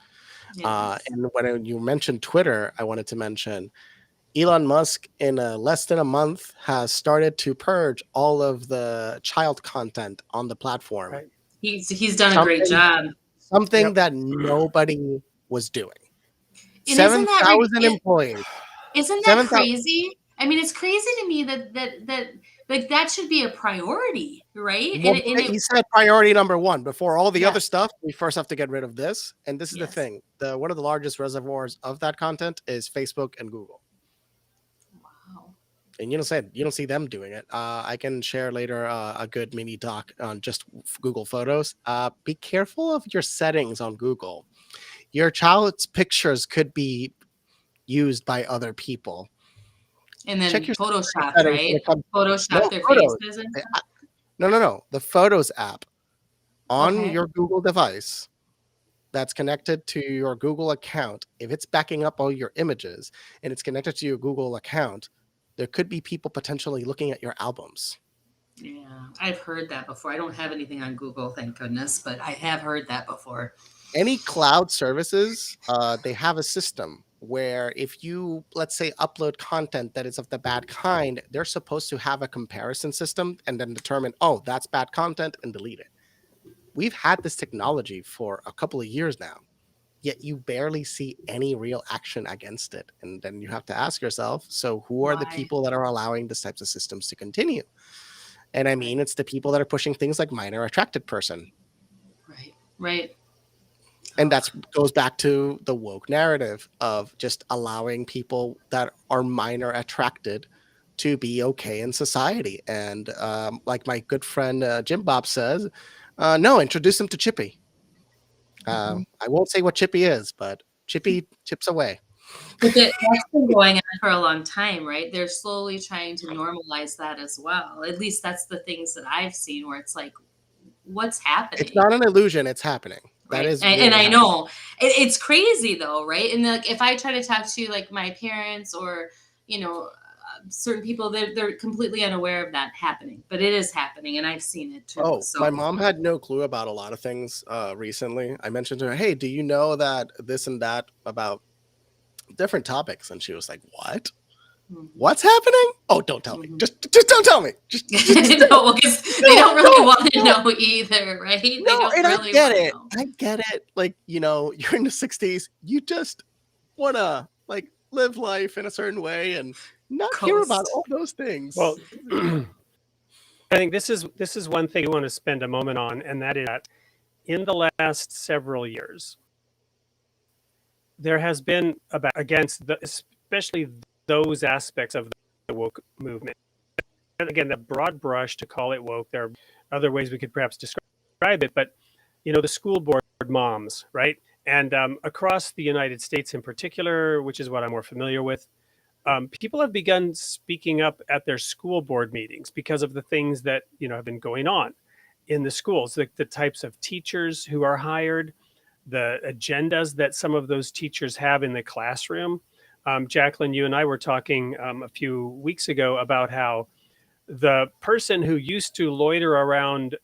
Yes. And when you mentioned Twitter, I wanted to mention Elon Musk in less than a month has started to purge all of the child content on the platform. Right. He's done a great job. Something Yep. that nobody was doing. And isn't that 7,000 employees. Isn't that 7,000 crazy? I mean, it's crazy to me that like that should be a priority, right? Well, And he said priority number one before all the Yeah. other stuff. We first have to get rid of this, and this is the Yes. thing: one of the largest reservoirs of that content is Facebook and Google. Wow. And you don't see them doing it. I can share later a good mini doc on just Google Photos. Be careful of your settings on Google. Your child's pictures could be used by other people. And then Check your Photoshop, settings when right? it comes. Photoshop No, their Photos. faces and No. The Photos app on Okay. your Google device that's connected to your Google account, if it's backing up all your images and it's connected to your Google account, there could be people potentially looking at your albums. Yeah, I've heard that before. I don't have anything on Google, thank goodness, but I have heard that before. Any cloud services, they have a system where if you, let's say, upload content that is of the bad kind, they're supposed to have a comparison system and then determine, oh, that's bad content, and delete it. We've had this technology for a couple of years now, yet you barely see any real action against it. And then you have to ask yourself, so who are the Why? people that are allowing these types of systems to continue? And I mean, it's the people that are pushing things like minor attracted person. Right. And that goes back to the woke narrative of just allowing people that are minor attracted to be okay in society. And like my good friend Jim Bob says, no, introduce them to Chippy. I won't say what Chippy is, but Chippy chips away. But that's been going on for a long time, right? They're slowly trying to normalize that as well. At least that's the things that I've seen where it's like, what's happening? It's not an illusion, it's happening. That Right. is And really I happening. know it's crazy though, right? And like if I try to talk to like my parents or certain people, they're completely unaware of that happening, but it is happening, and I've seen it too. Oh, So my mom had no clue about a lot of things recently. I mentioned to her, hey, do you know that this and that about different topics? And she was like, what? Mhm. What's happening? Oh, don't tell me. Mhm. Just don't tell me. Just No, because they don't really want to know either, right? They No, don't and really I get want to it. know. I get it. Like, you're in the 60s. You just want to like live life in a certain way and not hear about Coast. all those things. Well, I think this is one thing I want to spend a moment on, and that is that in the last several years, there has been especially those aspects of the woke movement. And again, the broad brush to call it woke. There are other ways we could perhaps describe it, but the school board moms, right? And across the United States in particular, which is what I'm more familiar with, people have begun speaking up at their school board meetings because of the things that have been going on in the schools, the types of teachers who are hired, the agendas that some of those teachers have in the classroom. Jacqueline, you and I were talking a few weeks ago about how the person who used to loiter around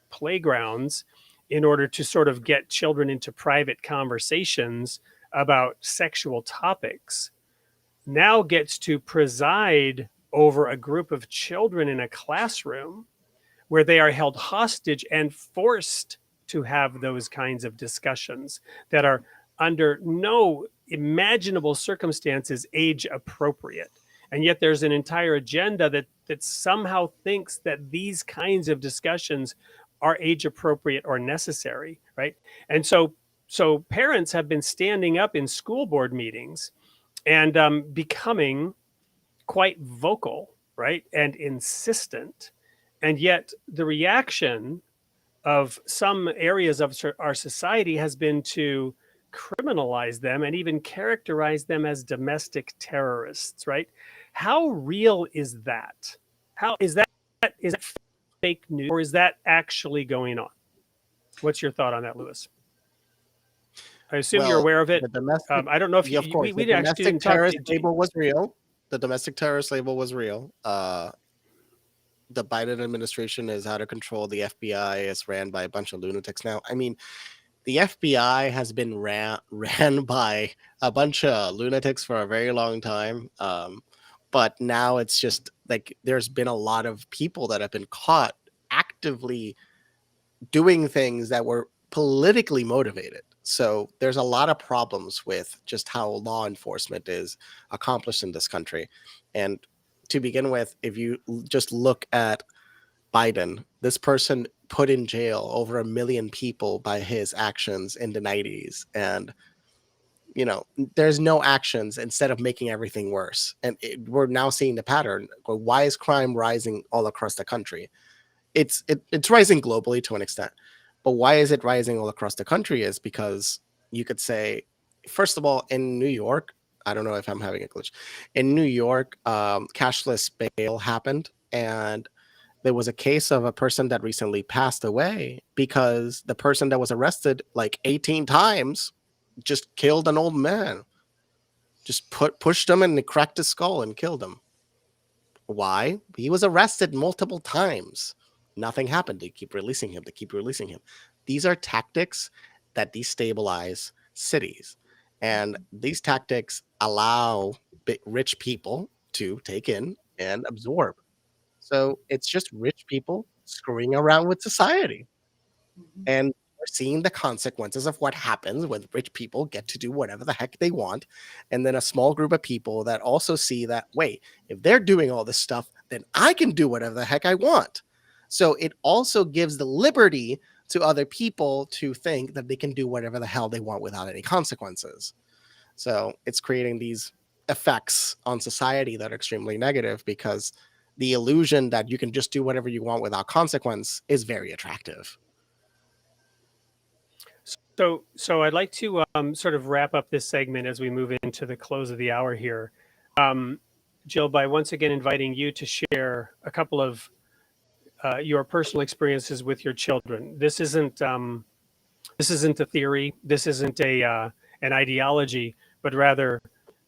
playgrounds in order to sort of get children into private conversations about sexual topics now gets to preside over a group of children in a classroom where they are held hostage and forced to have those kinds of discussions that are under no imaginable circumstances age appropriate. And yet there's an entire agenda that somehow thinks that these kinds of discussions are age appropriate or necessary, right? And so parents have been standing up in school board meetings and becoming quite vocal, right, and insistent. And yet the reaction of some areas of our society has been to criminalize them and even characterize them as domestic terrorists, right? How real is that? How is that fake news, or is that actually going on? What's your thought on that, Louis? I assume you're Well, aware of it. the domestic, I don't know if yeah, of course, the we actually domestic didn't talk. terrorist label was real. The domestic terrorist label was real. The Biden administration is out of control. The FBI is ran by a bunch of lunatics now. I mean, the FBI has been ran by a bunch of lunatics for a very long time. But now it's just like there's been a lot of people that have been caught actively doing things that were politically motivated. So there's a lot of problems with just how law enforcement is accomplished in this country. And to begin with, if you just look at Biden, this person put in jail over 1 million people by his actions in the 90s. And, there's no actions instead of making everything worse. And we're now seeing the pattern. Why is crime rising all across the country? It's rising globally to an extent. But why is it rising all across the country is because you could say, first of all, in New York, I don't know if I'm having a glitch. In New York, cashless bail happened, and there was a case of a person that recently passed away because the person that was arrested like 18 times just killed an old man. Just pushed him and cracked his skull and killed him. Why? He was arrested multiple times. Nothing happened. They keep releasing him. They keep releasing him. These are tactics that destabilize cities. And these tactics allow rich people to take in and absorb. So it's just rich people screwing around with society. Mhm. And we're seeing the consequences of what happens when rich people get to do whatever the heck they want. And then a small group of people that also see that, wait, if they're doing all this stuff, then I can do whatever the heck I want. So it also gives the liberty to other people to think that they can do whatever the hell they want without any consequences. So it's creating these effects on society that are extremely negative because the illusion that you can just do whatever you want without consequence is very attractive. So I'd like to sort of wrap up this segment as we move into the close of the hour here. Jill, by once again inviting you to share a couple of your personal experiences with your children. This isn't a theory. This isn't an ideology, but rather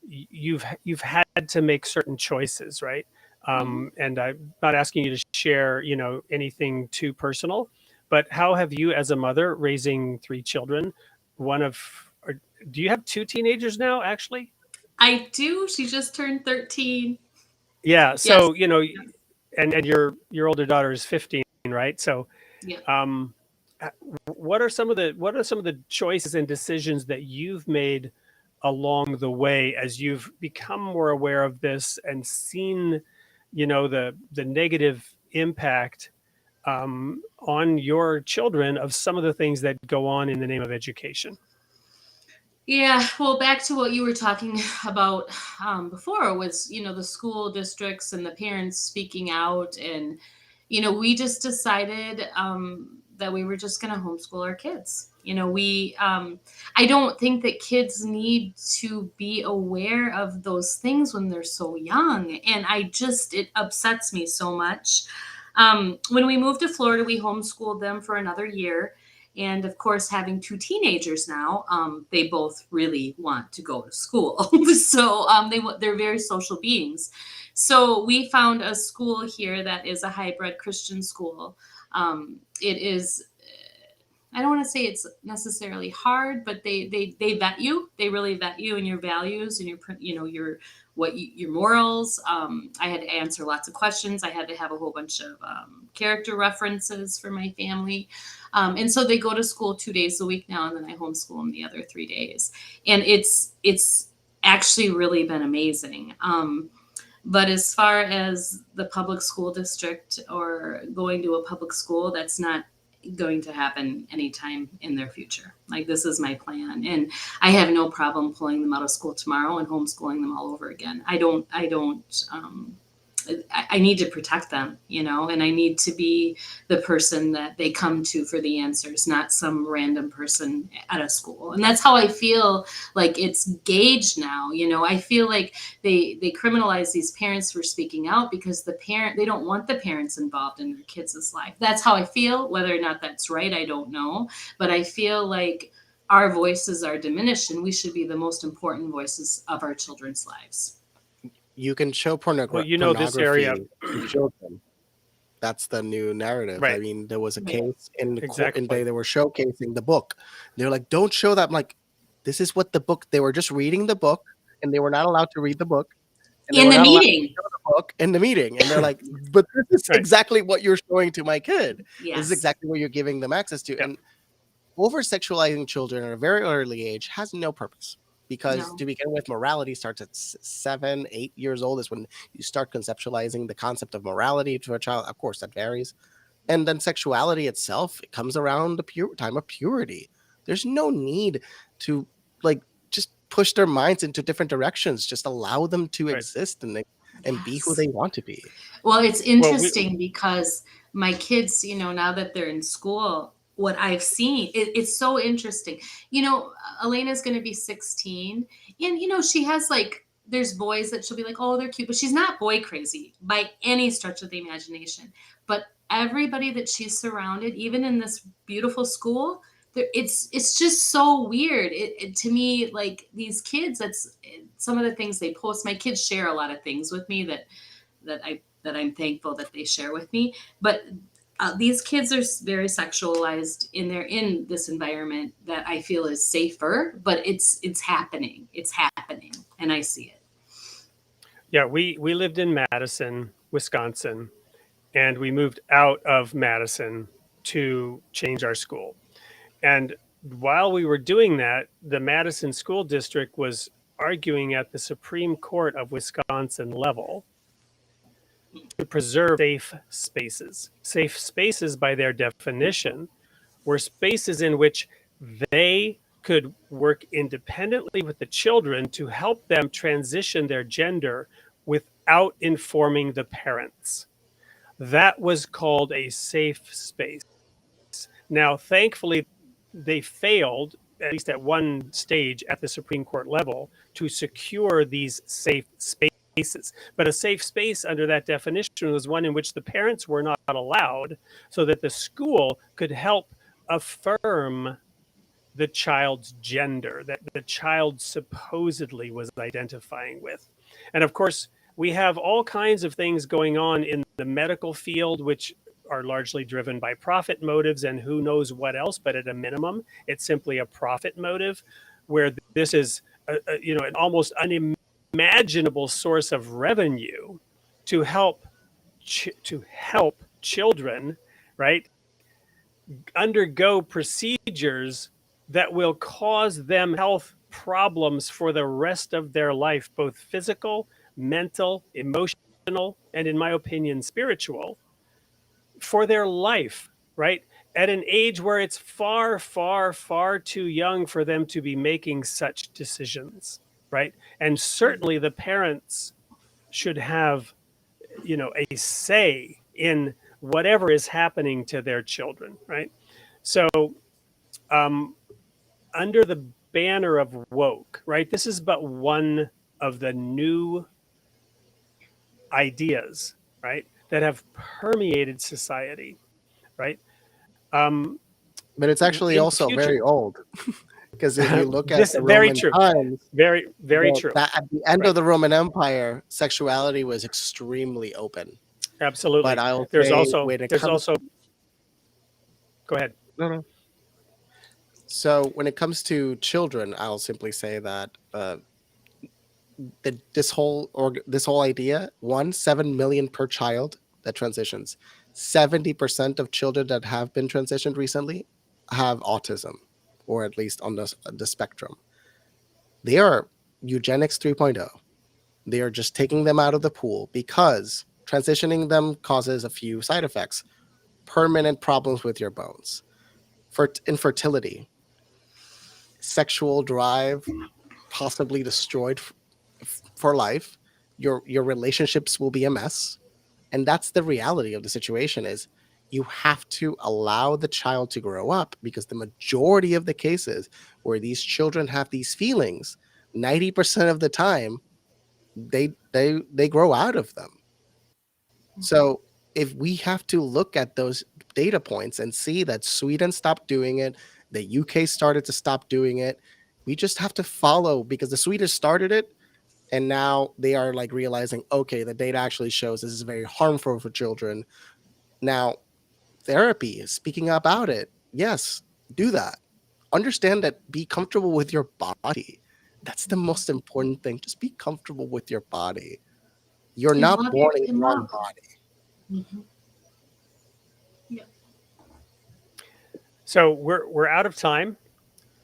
you've had to make certain choices, right? And I'm not asking you to share, anything too personal, but how have you, as a mother raising 3 children, do you have 2 teenagers now, actually? I do. She just turned 13. Yeah. Yes. So, and your older daughter is 15, right? So, Yeah. um, what are some of the choices and decisions that you've made along the way as you've become more aware of this and seen, the negative impact on your children of some of the things that go on in the name of education? Yeah, well, back to what you were talking about before was, the school districts and the parents speaking out. And, we just decided that we were just going to homeschool our kids. I don't think that kids need to be aware of those things when they're so young. And it upsets me so much. When we moved to Florida, we homeschooled them for another year. And of course, having 2 teenagers now, they both really want to go to school. So they're very social beings. So we found a school here that is a hybrid Christian school. It is. I don't want to say it's necessarily hard, but they vet you. They really vet you and your values and your morals. I had to answer lots of questions. I had to have a whole bunch of character references for my family. And so they go to school 2 days a week now, and then I homeschool them the other 3 days. And it's actually really been amazing. But as far as the public school district or going to a public school, that's not going to happen anytime in their future. Like, this is my plan, and I have no problem pulling them out of school tomorrow and homeschooling them all over again. I need to protect them, and I need to be the person that they come to for the answers, not some random person at a school. And that's how I feel like it's gauged now. I feel like they criminalize these parents for speaking out because they don't want the parents involved in their kids' life. That's how I feel. Whether or not that's right, I don't know. But I feel like our voices are diminished, and we should be the most important voices of our children's lives. You can show Well, this pornography area, to children. That's the new narrative. I right? mean, there was a Right. case in court, Exactly. and they were showcasing the book. They're like, "Don't show that." I'm like, "This is what the book." They were just reading the book, and they were not allowed to read the book, and they In were the not allowed to meeting. show the book in the meeting. And they're like, "But this is Right. exactly what you're showing to my kid. This is Yes. exactly what you're giving them access to." Yeah. And over sexualizing children at a very early age has no purpose. Because No. to begin with, morality starts at 7, 8 years old is when you start conceptualizing the concept of morality to a child. Of course, that varies. And then sexuality itself, it comes around the time of purity. There's no need to just push their minds into different directions. Just allow them to Right. exist and be who Yes. they want to be. Well, it's interesting because my kids, now that they're in school, what I've seen, it's so interesting. Elena's going to be 16, and, she has there's boys that she'll be like, oh, they're cute, but she's not boy crazy by any stretch of the imagination. But everybody that she's surrounded, even in this beautiful school, it's just so weird. To me, like, these kids, that's some of the things they post. My kids share a lot of things with me that I'm thankful that they share with me. But these kids are very sexualized, and they're in this environment that I feel is safer, but it's happening. It's happening, and I see it. Yeah, we lived in Madison, Wisconsin, and we moved out of Madison to change our school. And while we were doing that, the Madison School District was arguing at the Supreme Court of Wisconsin level to preserve safe spaces. Safe spaces, by their definition, were spaces in which they could work independently with the children to help them transition their gender without informing the parents. That was called a safe space. Now, thankfully, they failed, at least at one stage at the Supreme Court level, to secure these safe spaces. But a safe space under that definition was one in which the parents were not allowed, so that the school could help affirm the child's gender that the child supposedly was identifying with. And of course, we have all kinds of things going on in the medical field, which are largely driven by profit motives and who knows what else. But at a minimum, it's simply a profit motive, where this is an almost unimaginable source of revenue to help children, right, undergo procedures that will cause them health problems for the rest of their life, both physical, mental, emotional, and in my opinion, spiritual, for their life, right? At an age where it's far, far, far too young for them to be making such decisions, right? And certainly the parents should have, a say in whatever is happening to their children, right? So, um, under the banner of woke, right? This is but one of the new ideas, right, that have permeated society, right? Um, But it's actually in also future, very old, because if you look at this the very Roman true, times, very, very true, that at the end right? of the Roman Empire, sexuality was extremely open. But Absolutely. I'll There's say also, when it there's comes also. Go ahead. no, no. So when it comes to children, I'll simply say that this whole idea, 7 million per child that transitions. 70% of children that have been transitioned recently have autism, or at least on the spectrum. They are eugenics 3.0. They are just taking them out of the pool because transitioning them causes a few side effects, permanent problems with your bones, infertility, sexual drive possibly destroyed for life. Your relationships will be a mess, and that's the reality of the situation. Is you have to allow the child to grow up, because the majority of the cases where these children have these feelings, 90% of the time they grow out of them. So if we have to look at those data points and see that Sweden stopped doing it, the UK started to stop doing it, we just have to follow, because the Swedish started it and now they are like realizing, okay, the data actually shows this is very harmful for children. Now, therapy is speaking about it. Yes, do that. Understand that, be comfortable with your body. That's the most important thing. Just be comfortable with your body. You're And not love born in your the wrong love. body. Mhm. Yeah. So we're out of time.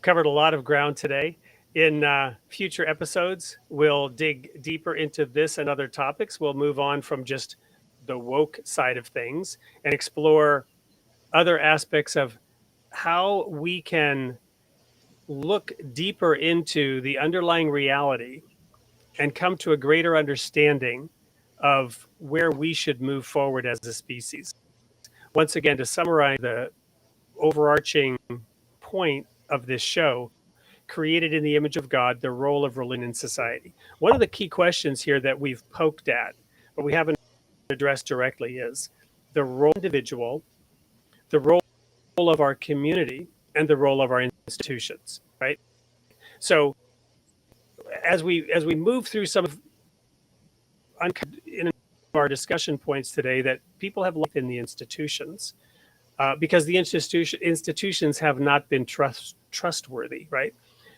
Covered a lot of ground today. In future episodes, we'll dig deeper into this and other topics. We'll move on from just the woke side of things and explore other aspects of how we can look deeper into the underlying reality and come to a greater understanding of where we should move forward as a species. Once again, to summarize the overarching point of this show, created in the image of God, the role of religion in society. One of the key questions here that we've poked at, but we haven't addressed directly, is the role of the individual, the role of our community, and the role of our institutions, right? So as we move through some of in our discussion points today, that people have looked in the institutions, because the institutions have not been trustworthy, right?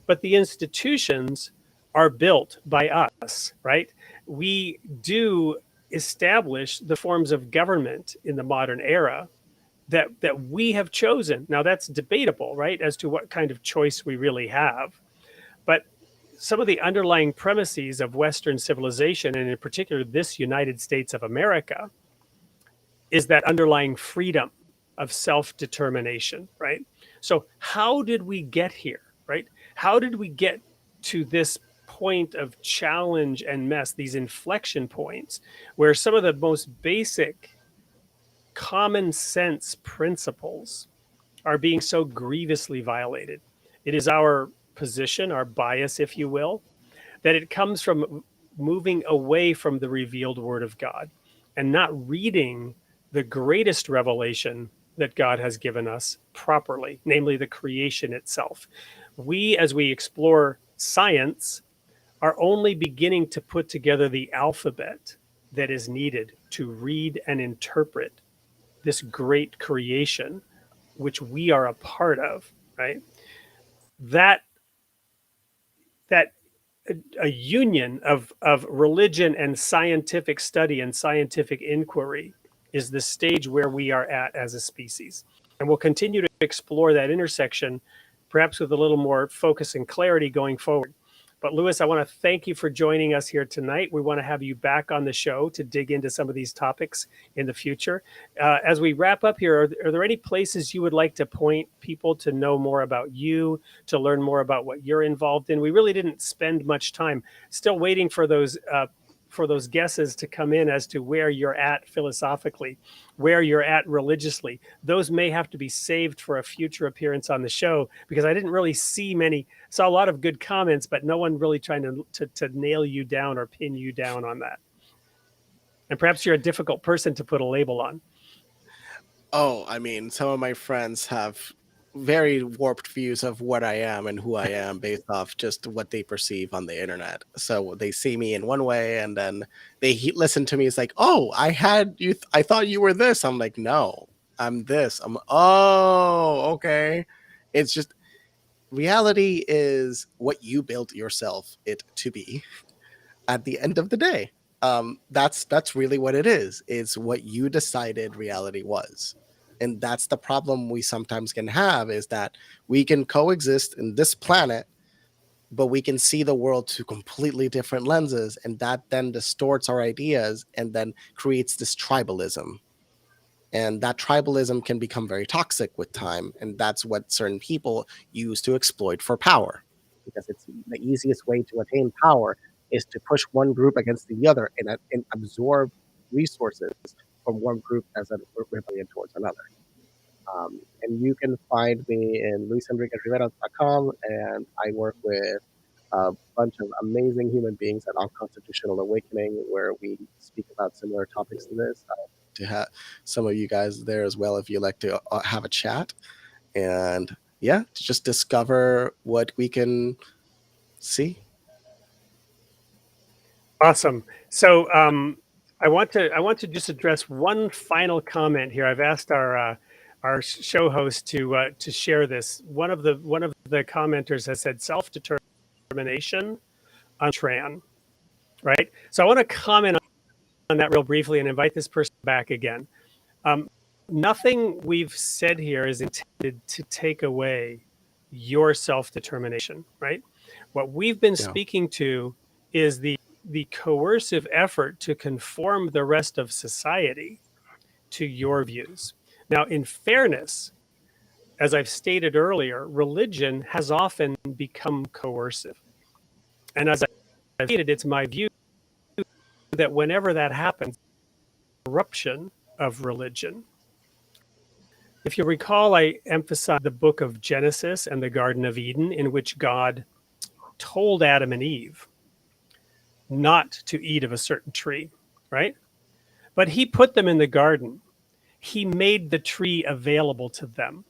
But the institutions are built by us, right? We do establish the forms of government in the modern era that we have chosen. Now that's debatable, right, as to what kind of choice we really have. But some of the underlying premises of Western civilization, and in particular this United States of America, is that underlying freedom of self-determination, right? So how did we get here, right? How did we get to this point of challenge and mess, these inflection points, where some of the most basic common sense principles are being so grievously violated? It is our position, our bias, if you will, that it comes from moving away from the revealed word of God and not reading the greatest revelation that God has given us properly, namely the creation itself. We, as we explore science, are only beginning to put together the alphabet that is needed to read and interpret this great creation, which we are a part of, right? That that a union of religion and scientific study and scientific inquiry is the stage where we are at as a species. And we'll continue to explore that intersection, perhaps with a little more focus and clarity going forward. But Luis, I want to thank you for joining us here tonight. We want to have you back on the show to dig into some of these topics in the future. As we wrap up here, are there any places you would like to point people to know more about you, to learn more about what you're involved in? We really didn't spend much time still waiting for those guesses to come in as to where you're at philosophically, where you're at religiously. Those may have to be saved for a future appearance on the show, because I didn't really see many. Saw a lot of good comments, but no one really trying to nail you down or pin you down on that. And perhaps you're a difficult person to put a label on. Oh, I mean, some of my friends have very warped views of what I am and who I am based off just what they perceive on the internet. So they see me in one way, and then they listen to me. It's like, oh, I had you. I thought you were this. I'm like, no, I'm this. Oh, okay. It's just reality is what you built yourself it to be at the end of the day. That's really what it is. It's what you decided reality was. And that's the problem we sometimes can have, is that we can coexist in this planet, but we can see the world through completely different lenses, and that then distorts our ideas and then creates this tribalism. And that tribalism can become very toxic with time, and that's what certain people use to exploit for power, because it's the easiest way to attain power is to push one group against the other and absorb resources from one group as a rebellion towards another. And you can find me in luisenriquerivera.com, and I work with a bunch of amazing human beings at Unconstitutional Awakening, where we speak about similar topics to this. To have some of you guys there as well, if you like to have a chat, and yeah, to just discover what we can see. Awesome. So I want to just address one final comment here. I've asked our show host to share this. One of the commenters has said self-determination on Tran, right? So I want to comment on that real briefly and invite this person back again. Nothing we've said here is intended to take away your self-determination, right? What we've been speaking to is the coercive effort to conform the rest of society to your views. Now, in fairness, as I've stated earlier, religion has often become coercive. And as I've stated, it's my view that whenever that happens, corruption of religion. If you recall, I emphasized the book of Genesis and the Garden of Eden, in which God told Adam and Eve not to eat of a certain tree, right? But he put them in the garden. He made the tree available to them.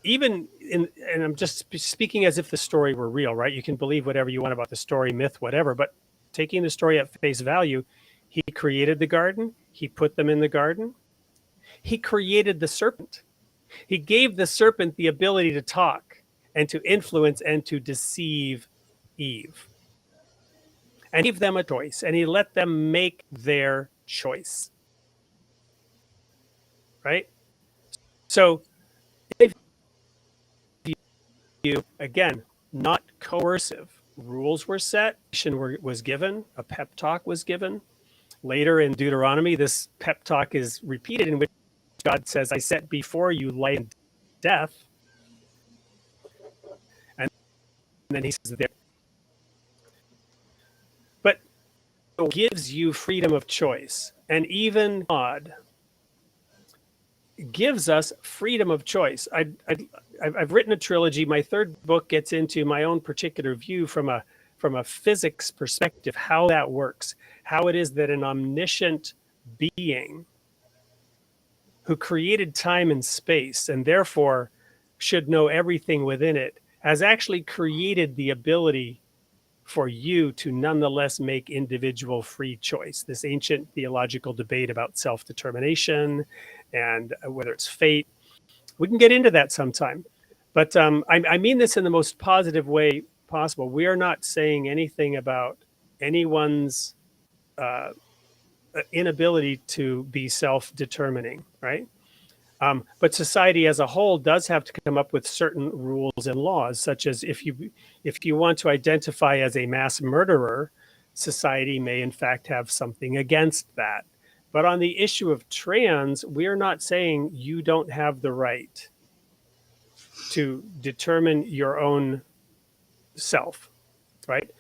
And I'm just speaking as if the story were real, right? You can believe whatever you want about the story, myth, whatever, but taking the story at face value, he created the garden. He put them in the garden. He created the serpent. He gave the serpent the ability to talk and to influence and to deceive Eve. And he gave them a choice, and he let them make their choice. Right? So, if you, again, not coercive, rules were set, was given, a pep talk was given. Later in Deuteronomy, this pep talk is repeated, in which God says, I set before you life and death. And then he says there. But it gives you freedom of choice. And even God gives us freedom of choice. I've written a trilogy. My third book gets into my own particular view from a physics perspective, how that works, how it is that an omniscient being who created time and space and therefore should know everything within it, has actually created the ability for you to nonetheless make individual free choice. This ancient theological debate about self-determination and whether it's fate, we can get into that sometime. But I mean this in the most positive way possible. We are not saying anything about anyone's inability to be self-determining, right? But society as a whole does have to come up with certain rules and laws, such as if you want to identify as a mass murderer, society may in fact have something against that. But on the issue of trans, we are not saying you don't have the right to determine your own self, right?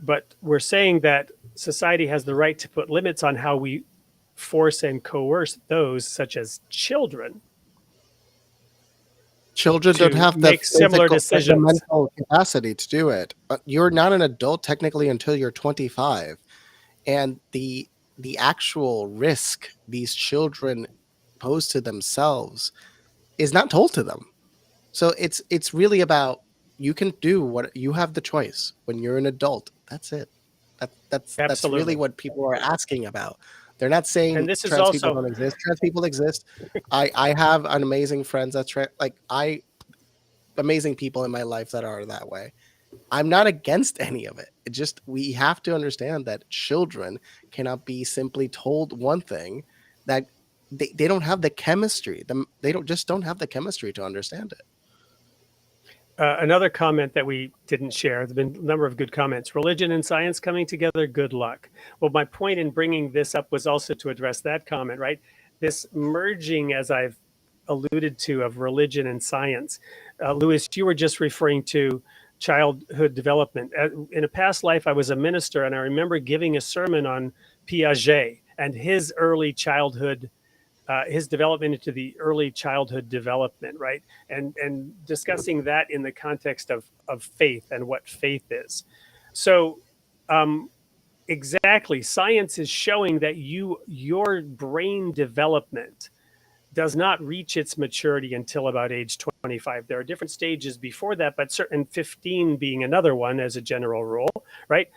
But we're saying that society has the right to put limits on how we force and coerce those, such as children, Children don't to have the make similar physical, the decisions. mental capacity to do it. You're not an adult technically until you're 25, and the actual risk these children pose to themselves is not told to them. So it's really about, you can do what you have the choice when you're an adult. That's it. That's really Absolutely. what people are asking about. They're not saying And this is trans people also, don't exist. Trans people exist. I have an amazing friends that amazing people in my life that are that way. I'm not against any of it. It just, we have to understand that children cannot be simply told one thing, that they don't have the chemistry. They don't have the chemistry to understand it. another comment that we didn't share. There's been a number of good comments. Religion and science coming together, good luck. Well, my point in bringing this up was also to address that comment, right? This merging, as I've alluded to, of religion and science. Luis, you were just referring to childhood development. In a past life, I was a minister, and I remember giving a sermon on Piaget and his early childhood, his development into the early childhood development, right? And discussing that in the context of faith and what faith is. So exactly, science is showing that your brain development does not reach its maturity until about age 25. There are different stages before that, but certain 15 being another one as a general rule, right?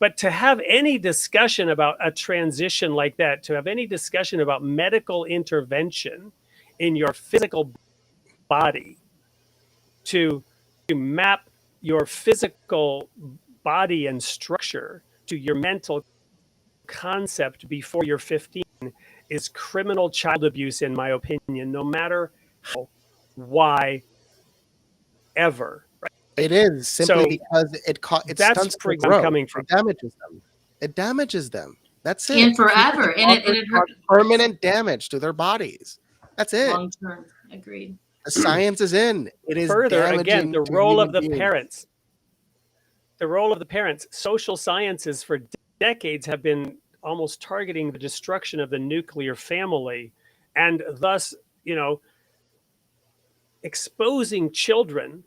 But to have any discussion about a transition like that, to have any discussion about medical intervention in your physical body to map your physical body and structure to your mental concept before you're 15 is criminal child abuse, in my opinion, no matter how, why, ever. Right? It is simply So because it that's stunts where their I'm growth. coming from. It damages them. It damages them. That's it. And forever. It permanent damage to their bodies. That's it. Long term. Agreed. The science is in. It is Further, damaging again, the to role human of the beings. parents. The role of the parents. Social sciences for decades have been almost targeting the destruction of the nuclear family, and thus, exposing children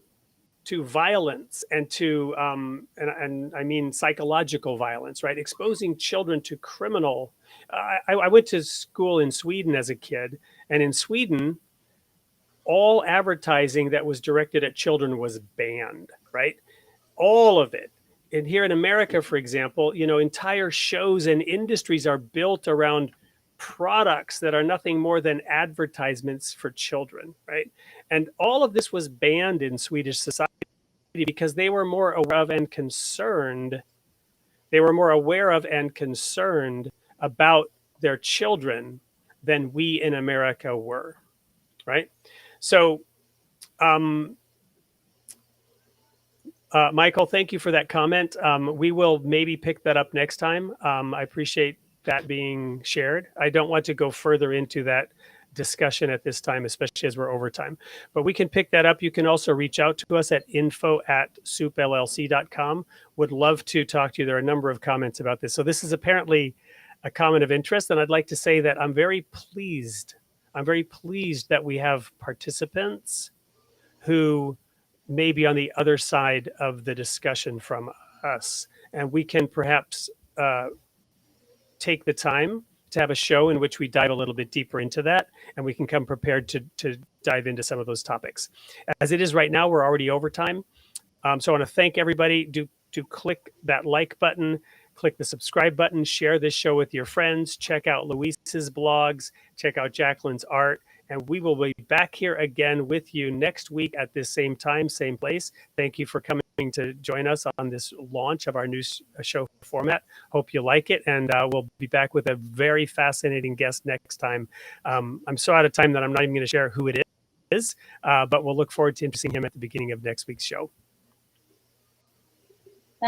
to violence and to and I mean psychological violence, right? Exposing children to criminal. I went to school in Sweden as a kid, and in Sweden, all advertising that was directed at children was banned, right? All of it. And here in America, for example, entire shows and industries are built around products that are nothing more than advertisements for children, right? And all of this was banned in Swedish society because they were more aware of and concerned. They were more aware of and concerned about their children than we in America were, right? So, Michael, thank you for that comment. We will maybe pick that up next time. I appreciate that being shared. I don't want to go further into that discussion at this time, especially as we're over time. But we can pick that up. You can also reach out to us at info@soupllc.com. Would love to talk to you. There are a number of comments about this. So this is apparently a comment of interest. And I'd like to say that I'm very pleased. I'm very pleased that we have participants who may be on the other side of the discussion from us. And we can perhaps take the time to have a show in which we dive a little bit deeper into that, and we can come prepared to dive into some of those topics. As it is right now, we're already over time. So I want to thank everybody. Do click that like button, click the subscribe button, share this show with your friends, check out Luis's blogs, check out Jacqueline's art, and we will be back here again with you next week at this same time, same place. Thank you for coming to join us on this launch of our new show format. Hope you like it, and we'll be back with a very fascinating guest next time. I'm so out of time that I'm not even going to share who it is, but we'll look forward to introducing him at the beginning of next week's show.